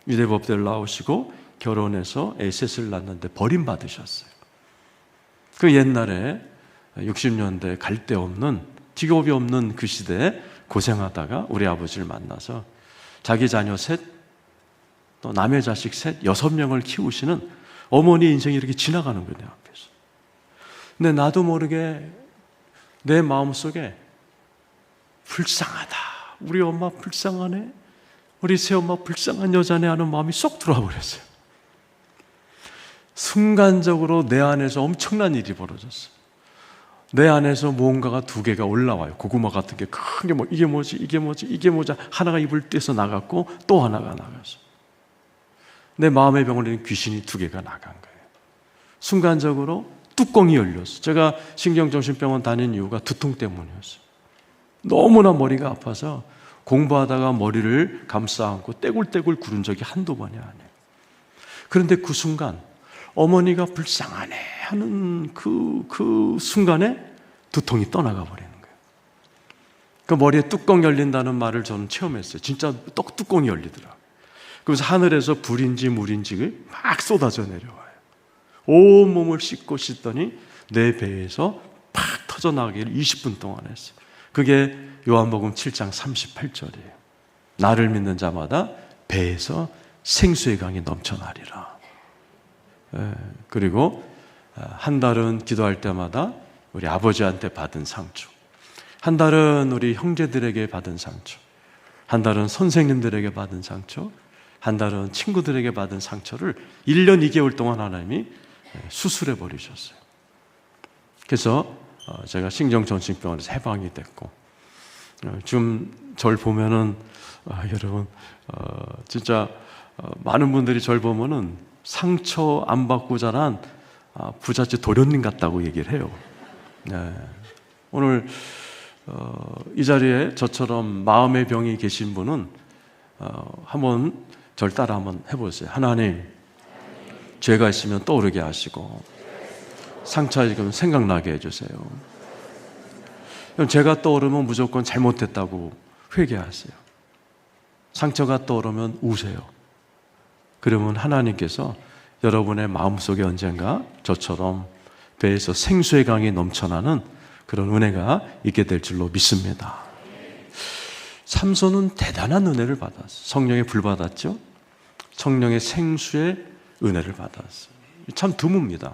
유대법대를 나오시고 결혼해서 셋을 낳는데 버림받으셨어요. 그 옛날에 60년대 갈 데 없는 직업이 없는 그 시대에 고생하다가 우리 아버지를 만나서 자기 자녀 셋, 또 남의 자식 셋, 6명을 키우시는 어머니 인생이 이렇게 지나가는 거예요, 내 앞에서. 근데 나도 모르게 내 마음속에 불쌍하다, 우리 엄마 불쌍하네, 우리 새엄마 불쌍한 여자네 하는 마음이 쏙 들어와 버렸어요. 순간적으로 내 안에서 엄청난 일이 벌어졌어요. 내 안에서 무언가가 두 개가 올라와요. 고구마 같은 게 큰 게 이게 뭐지, 이게 뭐지, 이게 뭐지. 하나가 입을 떼서 나갔고 또 하나가 나갔어. 내 마음의 병을 잃은 귀신이 두 개가 나간 거예요. 순간적으로 뚜껑이 열렸어. 제가 신경정신병원 다닌 이유가 두통 때문이었어요. 너무나 머리가 아파서 공부하다가 머리를 감싸 안고 떼굴떼굴 구른 적이 한두 번이 아니에요. 그런데 그 순간 어머니가 불쌍하네 하는 그 순간에 두통이 떠나가 버리는 거예요. 그 머리에 뚜껑 열린다는 말을 저는 체험했어요. 진짜 뚜껑이 열리더라고요. 그래서 하늘에서 불인지 물인지 막 쏟아져 내려와요. 온 몸을 씻더니 내 배에서 팍 터져나가기를 20분 동안 했어요. 그게 요한복음 7장 38절이에요. 나를 믿는 자마다 배에서 생수의 강이 넘쳐나리라. 그리고 한 달은 기도할 때마다 우리 아버지한테 받은 상처, 한 달은 우리 형제들에게 받은 상처, 한 달은 선생님들에게 받은 상처, 한 달은 친구들에게 받은 상처를 1년 2개월 동안 하나님이 수술해 버리셨어요. 그래서 제가 신경정신병원에서 해방이 됐고, 지금 저를 보면은 여러분 진짜 많은 분들이 저를 보면은 상처 안 받고 자란 부잣집 도련님 같다고 얘기를 해요. 네. 오늘 이 자리에 저처럼 마음의 병이 계신 분은 한번 절 따라 한번 해보세요. 하나님, 죄가 있으면 떠오르게 하시고 상처가 지금 생각나게 해주세요. 죄가 떠오르면 무조건 잘못했다고 회개하세요. 상처가 떠오르면 우세요. 그러면 하나님께서 여러분의 마음속에 언젠가 저처럼 배에서 생수의 강이 넘쳐나는 그런 은혜가 있게 될 줄로 믿습니다. 삼손은 대단한 은혜를 받았어요. 성령의 불 받았죠. 성령의 생수의 은혜를 받았어요. 참 드뭅니다.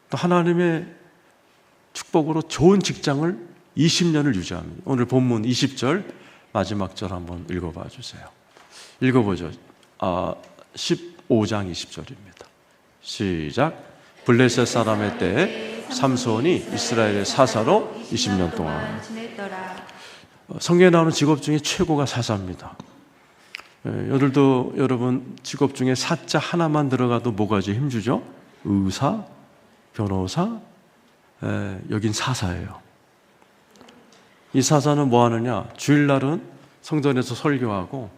또 하나님의 축복으로 좋은 직장을 20년을 유지합니다. 오늘 본문 20절 마지막 절 한번 읽어봐 주세요. 읽어보죠. 15장 20절입니다. 시작. 블레셋 사람의 때에 삼손이 이스라엘의 사사로 20년 동안 지냈더라. 성경에 나오는 직업 중에 최고가 사사입니다. 여러분 직업 중에 사자 하나만 들어가도 뭐가지 힘주죠? 의사, 변호사, 여긴 사사예요. 이 사사는 뭐 하느냐? 주일날은 성전에서 설교하고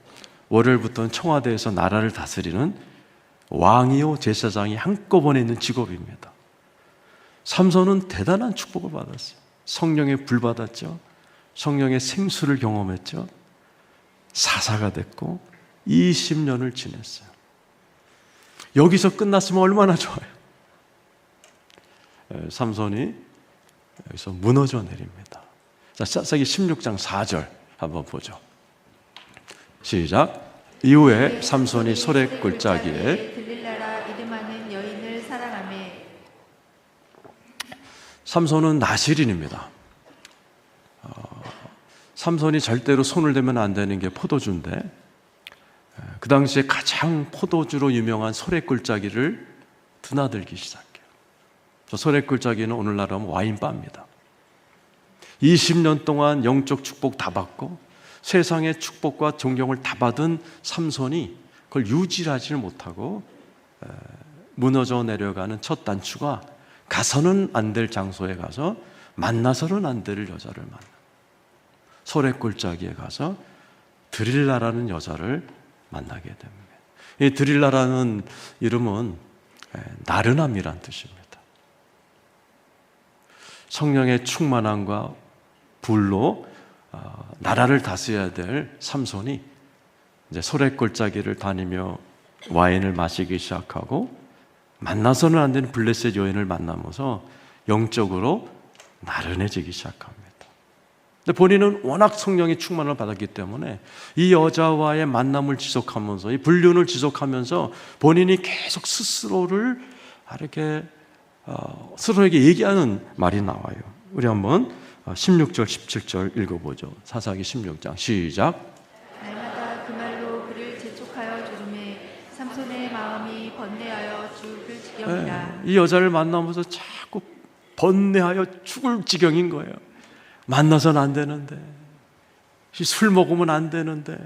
월요일부터는 청와대에서 나라를 다스리는 왕이요 제사장이 한꺼번에 있는 직업입니다. 삼손은 대단한 축복을 받았어요. 성령의 불 받았죠. 성령의 생수를 경험했죠. 사사가 됐고 20년을 지냈어요. 여기서 끝났으면 얼마나 좋아요. 삼손이 여기서 무너져 내립니다. 자, 사사기 16장 4절 한번 보죠. 시작. 이후에 삼손이 소래 굴짜기에 들릴라라 이름하는 여인을 사랑하며. 삼손은 나실인입니다. 삼손이 절대로 손을 대면 안 되는 게 포도주인데 그 당시에 가장 포도주로 유명한 소래굴짜기를 드나들기 시작해요. 저 소래굴짜기는 오늘날 하면 와인바입니다. 20년 동안 영적 축복 다 받고 세상의 축복과 존경을 다 받은 삼손이 그걸 유지하지를 못하고 무너져 내려가는 첫 단추가 가서는 안 될 장소에 가서 만나서는 안 될 여자를 만나. 소래굴짜기에 가서 드릴라라는 여자를 만나게 됩니다. 이 드릴라라는 이름은 나른함이란 뜻입니다. 성령의 충만함과 불로 나라를 다스려야 될 삼손이 이제 소래굴짜기를 다니며 와인을 마시기 시작하고 만나서는 안 되는 블레셋 여인을 만나면서 영적으로 나른해지기 시작합니다. 근데 본인은 워낙 성령의 충만을 받았기 때문에 이 여자와의 만남을 지속하면서 이 불륜을 지속하면서 본인이 계속 스스로를 이렇게 스스로에게 얘기하는 말이 나와요. 우리 한번 16절, 17절 읽어보죠. 사사기 16장 시작. 날마다 그 말로 그를 재촉하여 주름에 삼손의 마음이 번뇌하여 죽을 지경이라. 이 여자를 만나면서 자꾸 번뇌하여 죽을 지경인 거예요. 만나서는 안 되는데, 술 먹으면 안 되는데,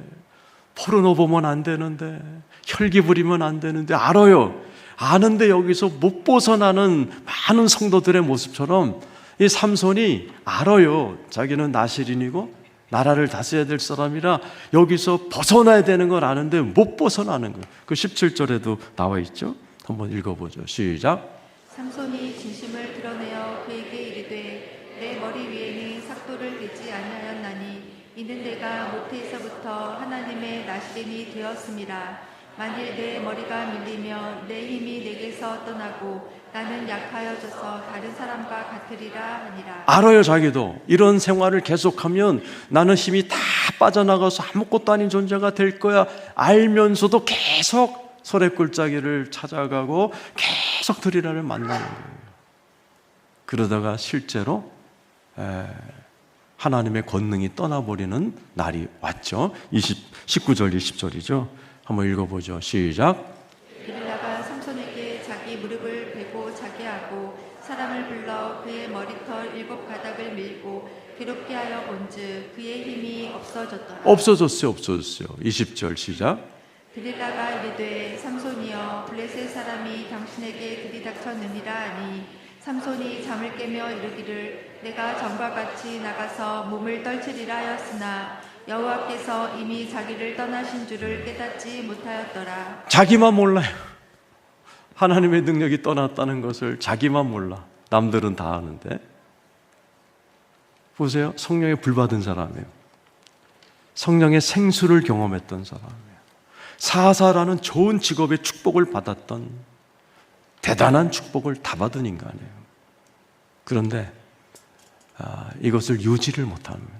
포르노 보면 안 되는데, 혈기 부리면 안 되는데, 알아요. 아는데 여기서 못 벗어나는 많은 성도들의 모습처럼 이 삼손이 알아요. 자기는 나실인이고 나라를 다스려야 될 사람이라 여기서 벗어나야 되는 걸 아는데 못 벗어나는 거예요. 그 17절에도 나와 있죠. 한번 읽어보죠. 시작. 삼손이 진심을 드러내어 그에게 이르되 내 머리 위에는 삭도를 대지 아니하였나니 이는 내가 모태에서부터 하나님의 나시린이 되었음이라. 만일 내 머리가 밀리며 내 힘이 내게서 떠나고 나는 약하여져서 다른 사람과 같으리라 하니라. 알아요. 자기도 이런 생활을 계속하면 나는 힘이 다 빠져나가서 아무것도 아닌 존재가 될 거야 알면서도 계속 소래꿀짜기를 찾아가고 계속 드리라를 만나는 거예요. 그러다가 실제로 하나님의 권능이 떠나버리는 날이 왔죠. 19절 20절이죠. 한번 읽어보죠. 시작. 데릴라가 삼손에게 자기 무릎을 베고 자게 하고 사람을 불러 그의 머리털 7가닥을 밀고 괴롭게 하여 본즉 그의 힘이 없어졌더라. 없어졌어요. 20절 시작. 데릴라가 이르되 삼손이여 블레셋 사람이 당신에게 들이닥쳤느니라 하니 삼손이 잠을 깨며 이르기를 내가 전과 같이 나가서 몸을 떨치리라 하였으나 여호와께서 이미 자기를 떠나신 줄을 깨닫지 못하였더라. 자기만 몰라요. 하나님의 능력이 떠났다는 것을 자기만 몰라. 남들은 다 아는데. 보세요. 성령에 불받은 사람이에요. 성령의 생수를 경험했던 사람이에요. 사사라는 좋은 직업의 축복을 받았던 대단한 축복을 다 받은 인간이에요. 그런데 이것을 유지를 못하는 거예요.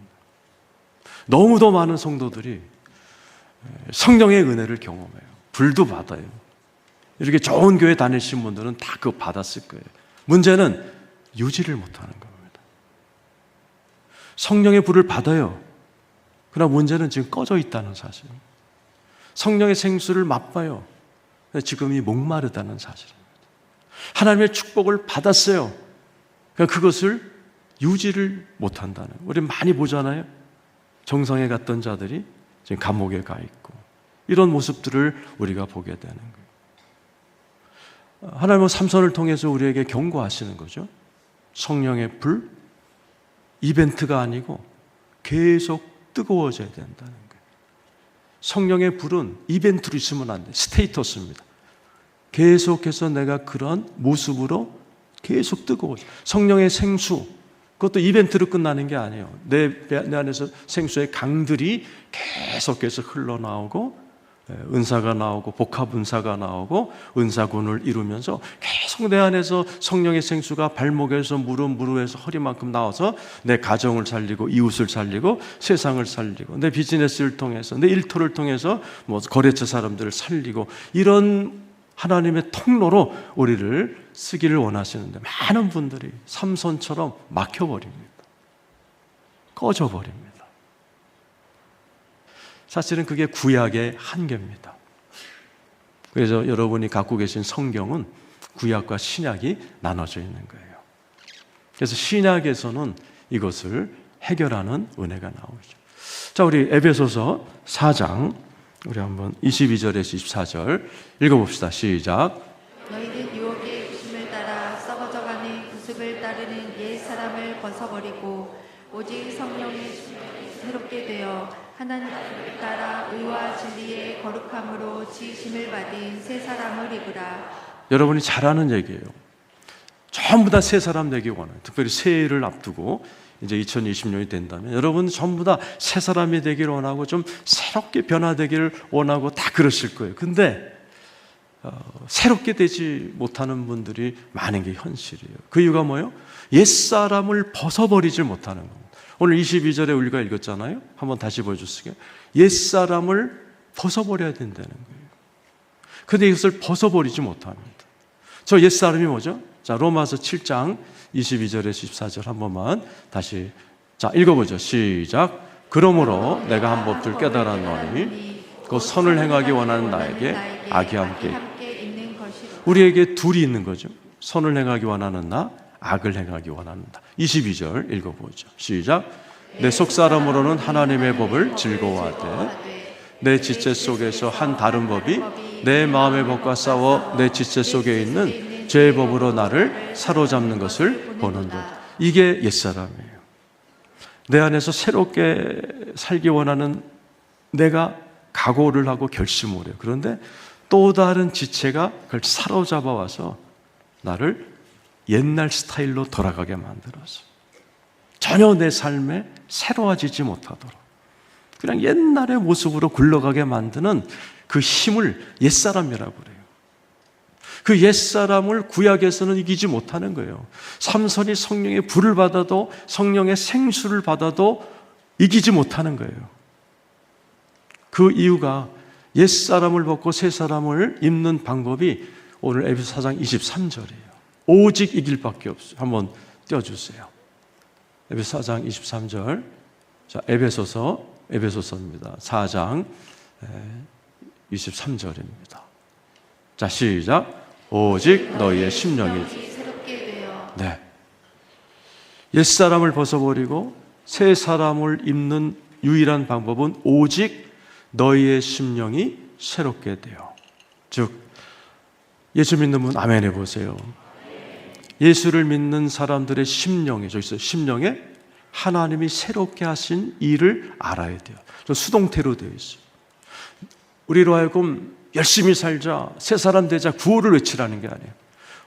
너무도 많은 성도들이 성령의 은혜를 경험해요. 불도 받아요. 이렇게 좋은 교회 다니신 분들은 다 그거 받았을 거예요. 문제는 유지를 못하는 겁니다. 성령의 불을 받아요. 그러나 문제는 지금 꺼져 있다는 사실. 성령의 생수를 맛봐요. 지금 이 목마르다는 사실입니다. 하나님의 축복을 받았어요. 그것을 유지를 못한다는. 우리 많이 보잖아요. 정상에 갔던 자들이 지금 감옥에 가 있고 이런 모습들을 우리가 보게 되는 거예요. 하나님은 삼손을 통해서 우리에게 경고하시는 거죠. 성령의 불, 이벤트가 아니고 계속 뜨거워져야 된다는 거예요. 성령의 불은 이벤트로 있으면 안 돼요. 스테이터스입니다. 계속해서 내가 그런 모습으로 계속 뜨거워져. 성령의 생수, 그것도 이벤트로 끝나는 게 아니에요. 내 안에서 생수의 강들이 계속해서 흘러나오고 은사가 나오고 복합 은사가 나오고 은사군을 이루면서 계속 내 안에서 성령의 생수가 발목에서 무릎에서 허리만큼 나와서 내 가정을 살리고 이웃을 살리고 세상을 살리고 내 비즈니스를 통해서 내 일터를 통해서 뭐 거래처 사람들을 살리고 이런 하나님의 통로로 우리를 쓰기를 원하시는데 많은 분들이 삼손처럼 막혀버립니다. 꺼져버립니다. 사실은 그게 구약의 한계입니다. 그래서 여러분이 갖고 계신 성경은 구약과 신약이 나눠져 있는 거예요. 그래서 신약에서는 이것을 해결하는 은혜가 나오죠. 자, 우리 에베소서 4장 우리 한번 22절에서 24절 읽어봅시다. 시작. 너희는 유혹의 욕심을 따라 썩어져가는 구습을 따르는 옛 사람을 벗어버리고 오직 성령의 새롭게 되어 하나님을 따라 의와 진리의 거룩함으로 지으심을 받은 새 사람을 입으라. 여러분이 잘 아는 얘기예요. 전부 다 새 사람 되기 원해요. 특별히 새해를 앞두고 이제 2020년이 된다면 여러분 전부 다 새 사람이 되기를 원하고 좀 새롭게 변화되기를 원하고 다 그러실 거예요. 근데 새롭게 되지 못하는 분들이 많은 게 현실이에요. 그 이유가 뭐예요? 옛사람을 벗어버리질 못하는 겁니다. 오늘 22절에 우리가 읽었잖아요. 한번 다시 보여주시게요. 옛사람을 벗어버려야 된다는 거예요. 근데 이것을 벗어버리지 못합니다. 저 옛사람이 뭐죠? 자, 로마서 7장 22절에서 24절 한 번만 다시 자, 읽어보죠. 시작. 그러므로 내가 한 법들 깨달았노니 그 선을 행하기 원하는 나에게 악이 함께 있는 것이로. 우리에게 둘이 있는 거죠. 선을 행하기 원하는 나, 악을 행하기 원하는 나. 22절 읽어보죠. 시작. 내 속사람으로는 하나님의 법을 즐거워하되 내 지체 속에서 한 다른 법이 내 마음의 법과 싸워 내 지체 속에 있는 죄의 법으로 나를 사로잡는 것을 보는도다. 이게 옛사람이에요. 내 안에서 새롭게 살기 원하는 내가 각오를 하고 결심을 해요. 그런데 또 다른 지체가 그걸 사로잡아 와서 나를 옛날 스타일로 돌아가게 만들어서 전혀 내 삶에 새로워지지 못하도록 그냥 옛날의 모습으로 굴러가게 만드는 그 힘을 옛사람이라고 그래요. 그 옛사람을 구약에서는 이기지 못하는 거예요. 삼손이 성령의 불을 받아도 성령의 생수를 받아도 이기지 못하는 거예요. 그 이유가 옛사람을 벗고 새사람을 입는 방법이 오늘 에베소 4장 23절이에요. 오직 이길 밖에 없어요. 한번 띄워주세요. 에베소 4장 23절. 자, 에베소서입니다. 4장 23절입니다. 자, 시작. 오직 너희의 심령이 새롭게 되어. 네. 옛사람을 벗어버리고 새 사람을 입는 유일한 방법은 오직 너희의 심령이 새롭게 돼요. 즉 예수 믿는 분 아멘 해보세요. 예수를 믿는 사람들의 심령에 저 있어요. 심령에 하나님이 새롭게 하신 일을 알아야 돼요. 저 수동태로 되어 있어요. 우리로 하여금 열심히 살자, 새 사람 되자, 구호를 외치라는 게 아니에요.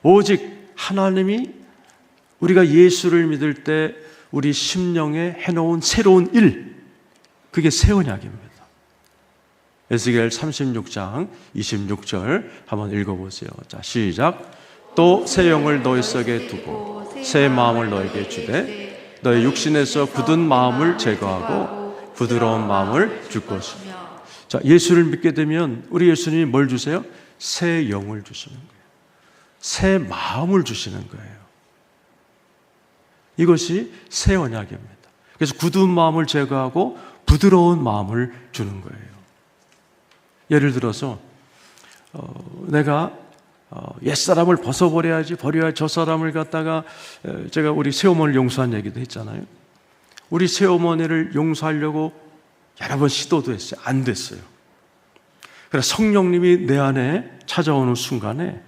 오직 하나님이 우리가 예수를 믿을 때 우리 심령에 해놓은 새로운 일, 그게 새 언약입니다. 에스겔 36장 26절 한번 읽어보세요. 자, 시작. 또 새 영을 너희 속에 두고 새 마음을 너에게 주되 너희 육신에서 굳은 마음을 제거하고 부드러운 마음을 줄 것이며. 자, 예수를 믿게 되면 우리 예수님이 뭘 주세요? 새 영을 주시는 거예요. 새 마음을 주시는 거예요. 이것이 새 언약입니다. 그래서 굳은 마음을 제거하고 부드러운 마음을 주는 거예요. 예를 들어서 내가 옛사람을 벗어버려야지, 버려야 저 사람을 갖다가 제가 우리 새어머니를 용서한 얘기도 했잖아요. 우리 새어머니를 용서하려고 여러 번 시도도 했어요. 안 됐어요. 그래서 성령님이 내 안에 찾아오는 순간에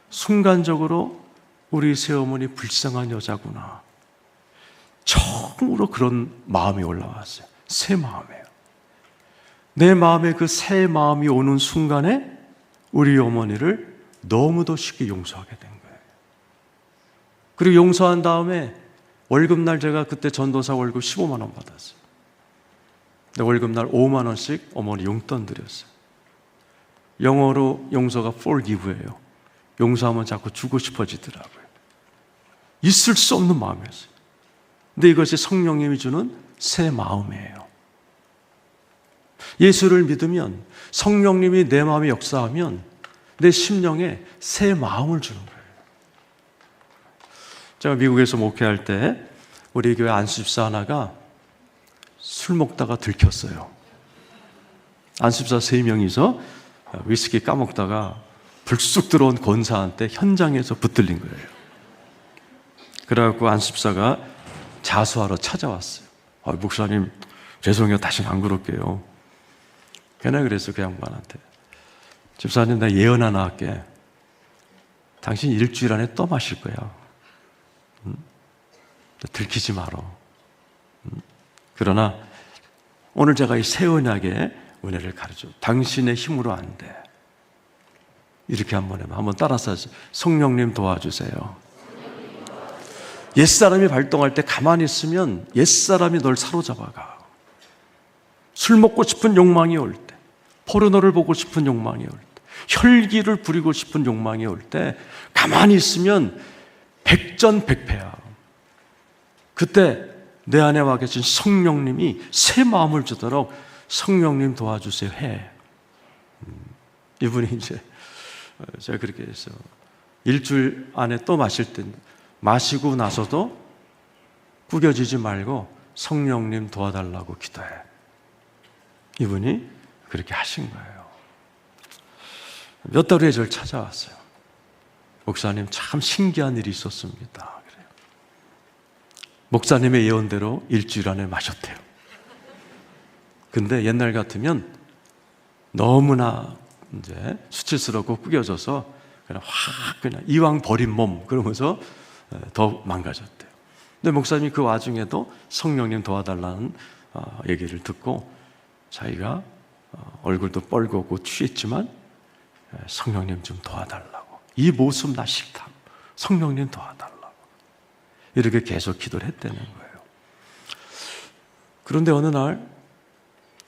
순간적으로 우리 새어머니 불쌍한 여자구나. 처음으로 그런 마음이 올라왔어요. 새 마음이에요. 내 마음에 그 새 마음이 오는 순간에 우리 어머니를 너무도 쉽게 용서하게 된 거예요. 그리고 용서한 다음에 월급날 제가 그때 전도사 월급 15만 원 받았어요. 근데 월급날 5만 원씩 어머니 용돈 드렸어요. 영어로 용서가 forgive예요. 용서하면 자꾸 주고 싶어지더라고요. 있을 수 없는 마음이었어요. 근데 이것이 성령님이 주는 새 마음이에요. 예수를 믿으면 성령님이 내 마음에 역사하면 내 심령에 새 마음을 주는 거예요. 제가 미국에서 목회할 때 우리 교회 안수집사 하나가 술 먹다가 들켰어요. 안수집사 3명이서 위스키 까먹다가 불쑥 들어온 권사한테 현장에서 붙들린 거예요. 그래갖고 안수집사가 자수하러 찾아왔어요. 목사님 죄송해요. 다시는 안 그럴게요. 걔네 그래서 그 양반한테 집사님 나 예언 하나 할게. 당신 일주일 안에 또 마실 거야. 들키지 말어. 그러나 오늘 제가 이 새 언약의 은혜를 가르쳐. 당신의 힘으로 안 돼. 이렇게 한번 해봐. 한번 따라서 하세요. 성령님 도와주세요. 옛사람이 발동할 때 가만히 있으면 옛사람이 널 사로잡아가. 술 먹고 싶은 욕망이 올 때, 포르노를 보고 싶은 욕망이 올 때, 혈기를 부리고 싶은 욕망이 올 때 가만히 있으면 백전백패야. 그때 내 안에 와 계신 성령님이 새 마음을 주도록 성령님 도와주세요 해. 이분이 이제 제가 그렇게 해서 일주일 안에 또 마실 때 마시고 나서도 구겨지지 말고 성령님 도와달라고 기도해. 이분이 그렇게 하신 거예요. 몇 달 후에 저를 찾아왔어요. 목사님, 참 신기한 일이 있었습니다. 그래요. 목사님의 예언대로 일주일 안에 마셨대요. 근데 옛날 같으면 너무나 이제 수치스럽고 구겨져서 그냥 이왕 버린 몸 그러면서 더 망가졌대요. 근데 목사님이 그 와중에도 성령님 도와달라는 얘기를 듣고 자기가 얼굴도 뻘겋고 취했지만 성령님 좀 도와달라고, 이 모습 나 싫다, 성령님 도와달라고 이렇게 계속 기도를 했다는 거예요. 그런데 어느 날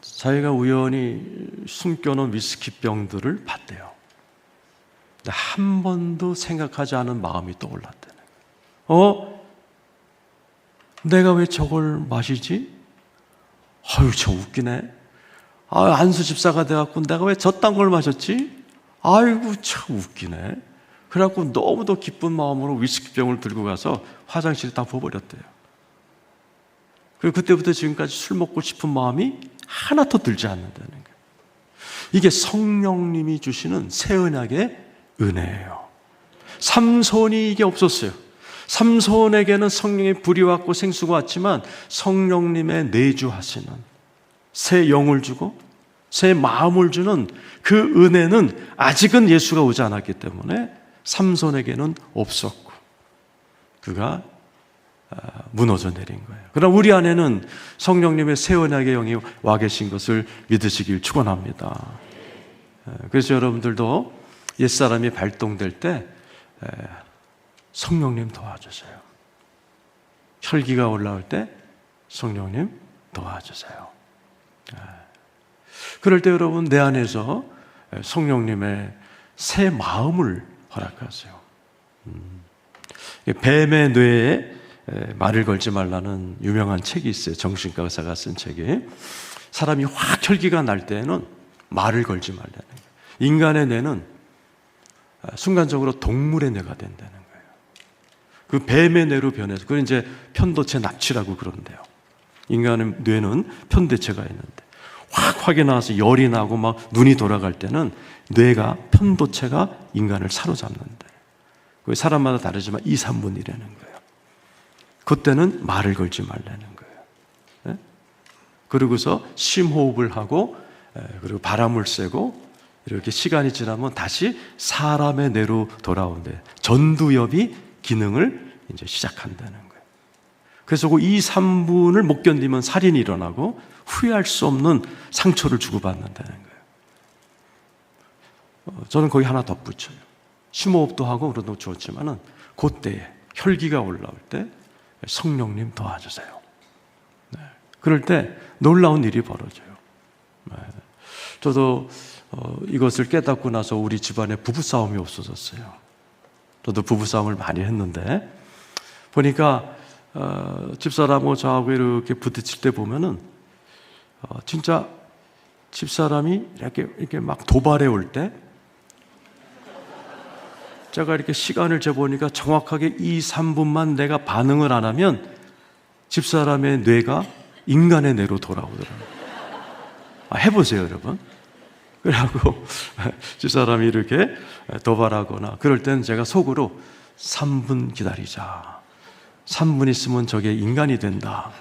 자기가 우연히 숨겨놓은 위스키 병들을 봤대요. 근데 한 번도 생각하지 않은 마음이 떠올랐다는 거예요. 내가 왜 저걸 마시지? 아유, 저 웃기네. 안수 집사가 돼갖고 내가 왜 저딴 걸 마셨지? 아이고, 참 웃기네. 그래갖고 너무도 기쁜 마음으로 위스키병을 들고 가서 화장실에 다 부어버렸대요. 그리고 그때부터 지금까지 술 먹고 싶은 마음이 하나도 들지 않는다는 거예요. 이게 성령님이 주시는 새 언약의 은혜예요. 삼손이 이게 없었어요. 삼손에게는 성령의 불이 왔고 생수가 왔지만 성령님의 내주하시는 새 영을 주고 새 마음을 주는 그 은혜는 아직은 예수가 오지 않았기 때문에 삼손에게는 없었고 그가 무너져 내린 거예요. 그러나 우리 안에는 성령님의 새 언약의 영이 와 계신 것을 믿으시길 축원합니다. 그래서 여러분들도 옛사람이 발동될 때 성령님 도와주세요. 혈기가 올라올 때 성령님 도와주세요. 그럴 때 여러분 내 안에서 성령님의 새 마음을 허락하세요. 뱀의 뇌에 말을 걸지 말라는 유명한 책이 있어요. 정신과 의사가 쓴 책이. 사람이 확 혈기가 날 때에는 말을 걸지 말라는 거예요. 인간의 뇌는 순간적으로 동물의 뇌가 된다는 거예요. 그 뱀의 뇌로 변해서, 그건 이제 편도체 납치라고 그런대요. 인간의 뇌는 편도체가 있는데 확 나와서 열이 나고 막 눈이 돌아갈 때는 뇌가, 편도체가 인간을 사로잡는데, 그게 사람마다 다르지만 2, 3분이라는 거예요. 그때는 말을 걸지 말라는 거예요. 네? 그러고서 심호흡을 하고 그리고 바람을 쐬고 이렇게 시간이 지나면 다시 사람의 뇌로 돌아오는데 전두엽이 기능을 이제 시작한다는 거예요. 그래서 그 2, 3분을 못 견디면 살인이 일어나고 후회할 수 없는 상처를 주고받는다는 거예요. 저는 거기 하나 덧붙여요. 심호흡도 하고 그러도 좋지만은 그때에 혈기가 올라올 때 성령님 도와주세요. 네. 그럴 때 놀라운 일이 벌어져요. 네. 저도 이것을 깨닫고 나서 우리 집안에 부부싸움이 없어졌어요. 저도 부부싸움을 많이 했는데 보니까 집사람하고 저하고 이렇게 부딪힐 때 보면은 진짜 집사람이 이렇게 막 도발해 올 때 제가 이렇게 시간을 재보니까 정확하게 2, 3분만 내가 반응을 안 하면 집사람의 뇌가 인간의 뇌로 돌아오더라고요. 해보세요, 여러분. 그래갖고 집사람이 이렇게 도발하거나 그럴 때는 제가 속으로 3분 기다리자. 3분 있으면 저게 인간이 된다.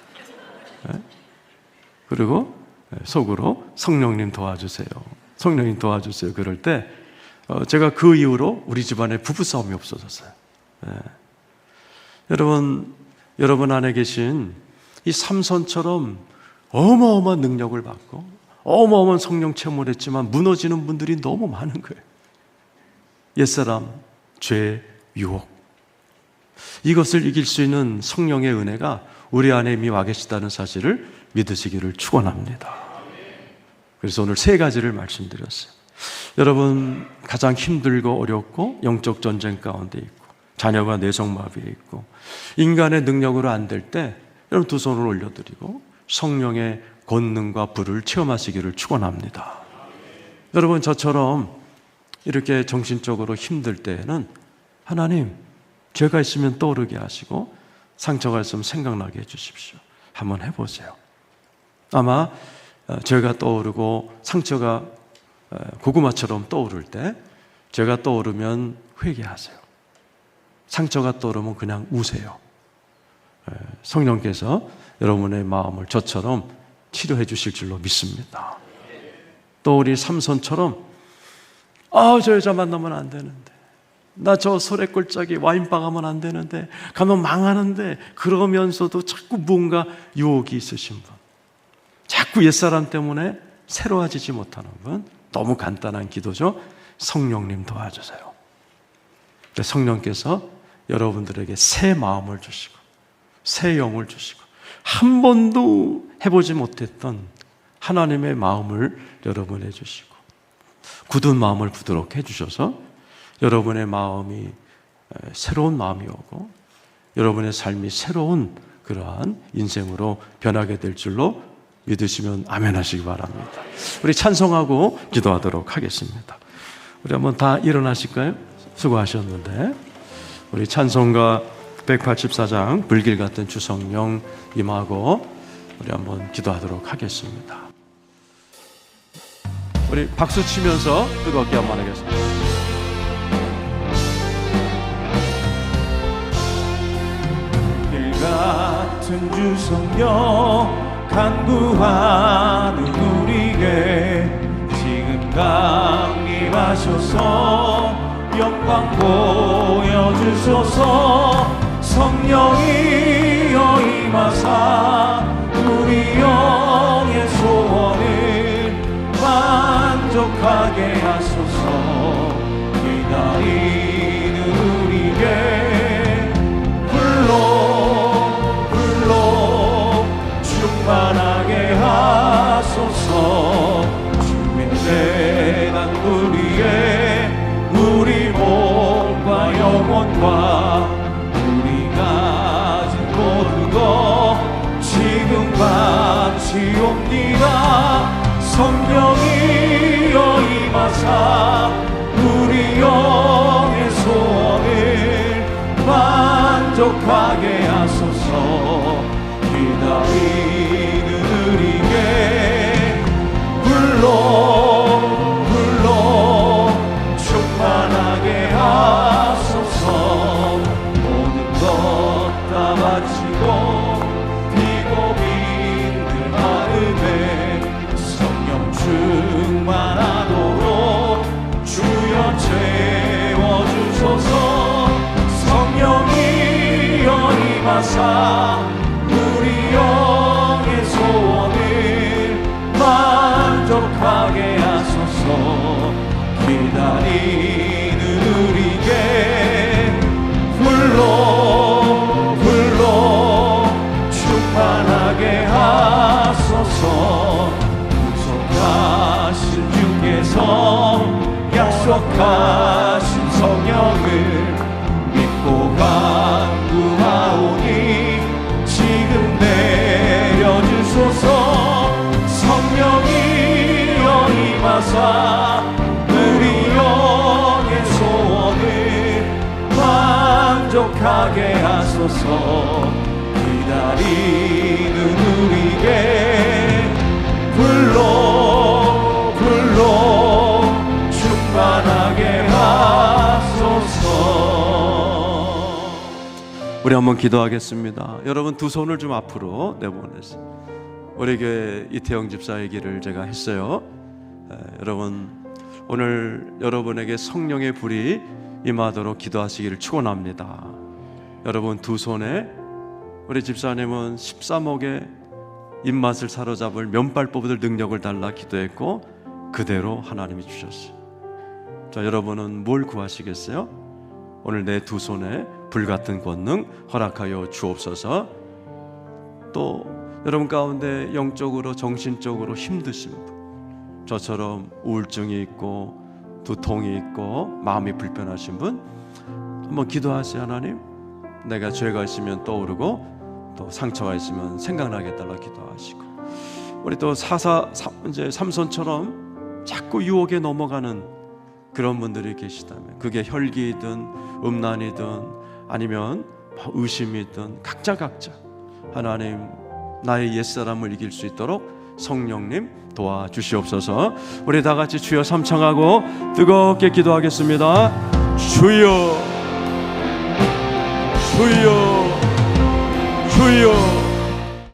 그리고 속으로 성령님 도와주세요. 성령님 도와주세요. 그럴 때 제가 그 이후로 우리 집안에 부부싸움이 없어졌어요. 여러분 안에 계신 이 삼손처럼 어마어마한 능력을 받고 어마어마한 성령 체험을 했지만 무너지는 분들이 너무 많은 거예요. 옛사람, 죄, 유혹. 이것을 이길 수 있는 성령의 은혜가 우리 안에 이미 와 계시다는 사실을 믿으시기를 축원합니다. 그래서 오늘 3가지를 말씀드렸어요. 여러분 가장 힘들고 어렵고 영적 전쟁 가운데 있고 자녀가 뇌성마비에 있고 인간의 능력으로 안 될 때 여러분 2 손을 올려드리고 성령의 권능과 불을 체험하시기를 축원합니다. 여러분 저처럼 이렇게 정신적으로 힘들 때에는 하나님 죄가 있으면 떠오르게 하시고 상처가 있으면 생각나게 해주십시오. 한번 해보세요. 아마 죄가 떠오르고 상처가 고구마처럼 떠오를 때, 죄가 떠오르면 회개하세요. 상처가 떠오르면 그냥 우세요. 성령께서 여러분의 마음을 저처럼 치료해 주실 줄로 믿습니다. 또 우리 삼손처럼 저 여자 만나면 안 되는데, 나 저 소래골짜기 와인바 가면 안 되는데, 가면 망하는데, 그러면서도 자꾸 뭔가 유혹이 있으신 분, 자꾸 옛사람 때문에 새로워지지 못하는 분, 너무 간단한 기도죠. 성령님 도와주세요. 성령께서 여러분들에게 새 마음을 주시고 새 영을 주시고 한 번도 해보지 못했던 하나님의 마음을 여러분에 주시고 굳은 마음을 부드럽게 해주셔서 여러분의 마음이 새로운 마음이 오고 여러분의 삶이 새로운 그러한 인생으로 변하게 될 줄로 믿으시면 아멘 하시기 바랍니다. 우리 찬송하고 기도하도록 하겠습니다. 우리 한번 다 일어나실까요? 수고하셨는데 우리 찬송가 184장 불길 같은 주성령 임하고 우리 한번 기도하도록 하겠습니다. 우리 박수 치면서 뜨겁게 한번 하겠습니다. 불길 같은 주성령 간구하는 우리에게 지금 강림하셔서 영광 보여주소서. 성령이여 임하사 우리 영의 소원을 만족하게 하소서. 기다리는 우리에게 불러 충만하게 하소서. 주의 단구리에 우리 몸과 영혼과 우리 가진 모든 것 지금 바치옵니다. 성령이여 임하사 우리 영의 소원을 만족하게 하소서. 기다리는 우리에게 불러 충만하게 하소서. 모든 것 다 바치고 비고 빈들 마음에 성령 충만하도록 주여 채워주소서. 성령이여 임하사 우리 영의 소원을 만족하게 하소서. 기다리는 우리에게 불러 충만하게 하소서. 구속하신 주께서 약속하신 성령을 믿고 간구하오니 지금 내려주소서. 성령이여 임하사 우리 영의 소원을 만족하게 하소서. 기다리는 우리에게 불러 충만하게 하소서. 우리 한번 기도하겠습니다. 여러분 두 손을 좀 앞으로 내보내세요. 우리 교회 이태영 집사 얘기를 제가 했어요. 여러분 오늘 여러분에게 성령의 불이 임하도록 기도하시기를 축원합니다. 여러분 두 손에 우리 집사님은 13억의 입맛을 사로잡을 면발 뽑을 능력을 달라 기도했고 그대로 하나님이 주셨어요. 자, 여러분은 뭘 구하시겠어요? 오늘 내 두 손에 불같은 권능 허락하여 주옵소서. 또 여러분 가운데 영적으로 정신적으로 힘드신 분, 저처럼 우울증이 있고 두통이 있고 마음이 불편하신 분 한번 기도하세요. 하나님, 내가 죄가 있으면 떠오르고 또 상처가 있으면 생각나게 달라 기도하시고, 우리 또 이제 삼손처럼 자꾸 유혹에 넘어가는 그런 분들이 계시다면, 그게 혈기이든 음란이든 아니면 의심이든 각자 하나님 나의 옛사람을 이길 수 있도록 성령님 도와주시옵소서. 우리 다 같이 주여 삼창하고 뜨겁게 기도하겠습니다. 주여, 주여, 주여.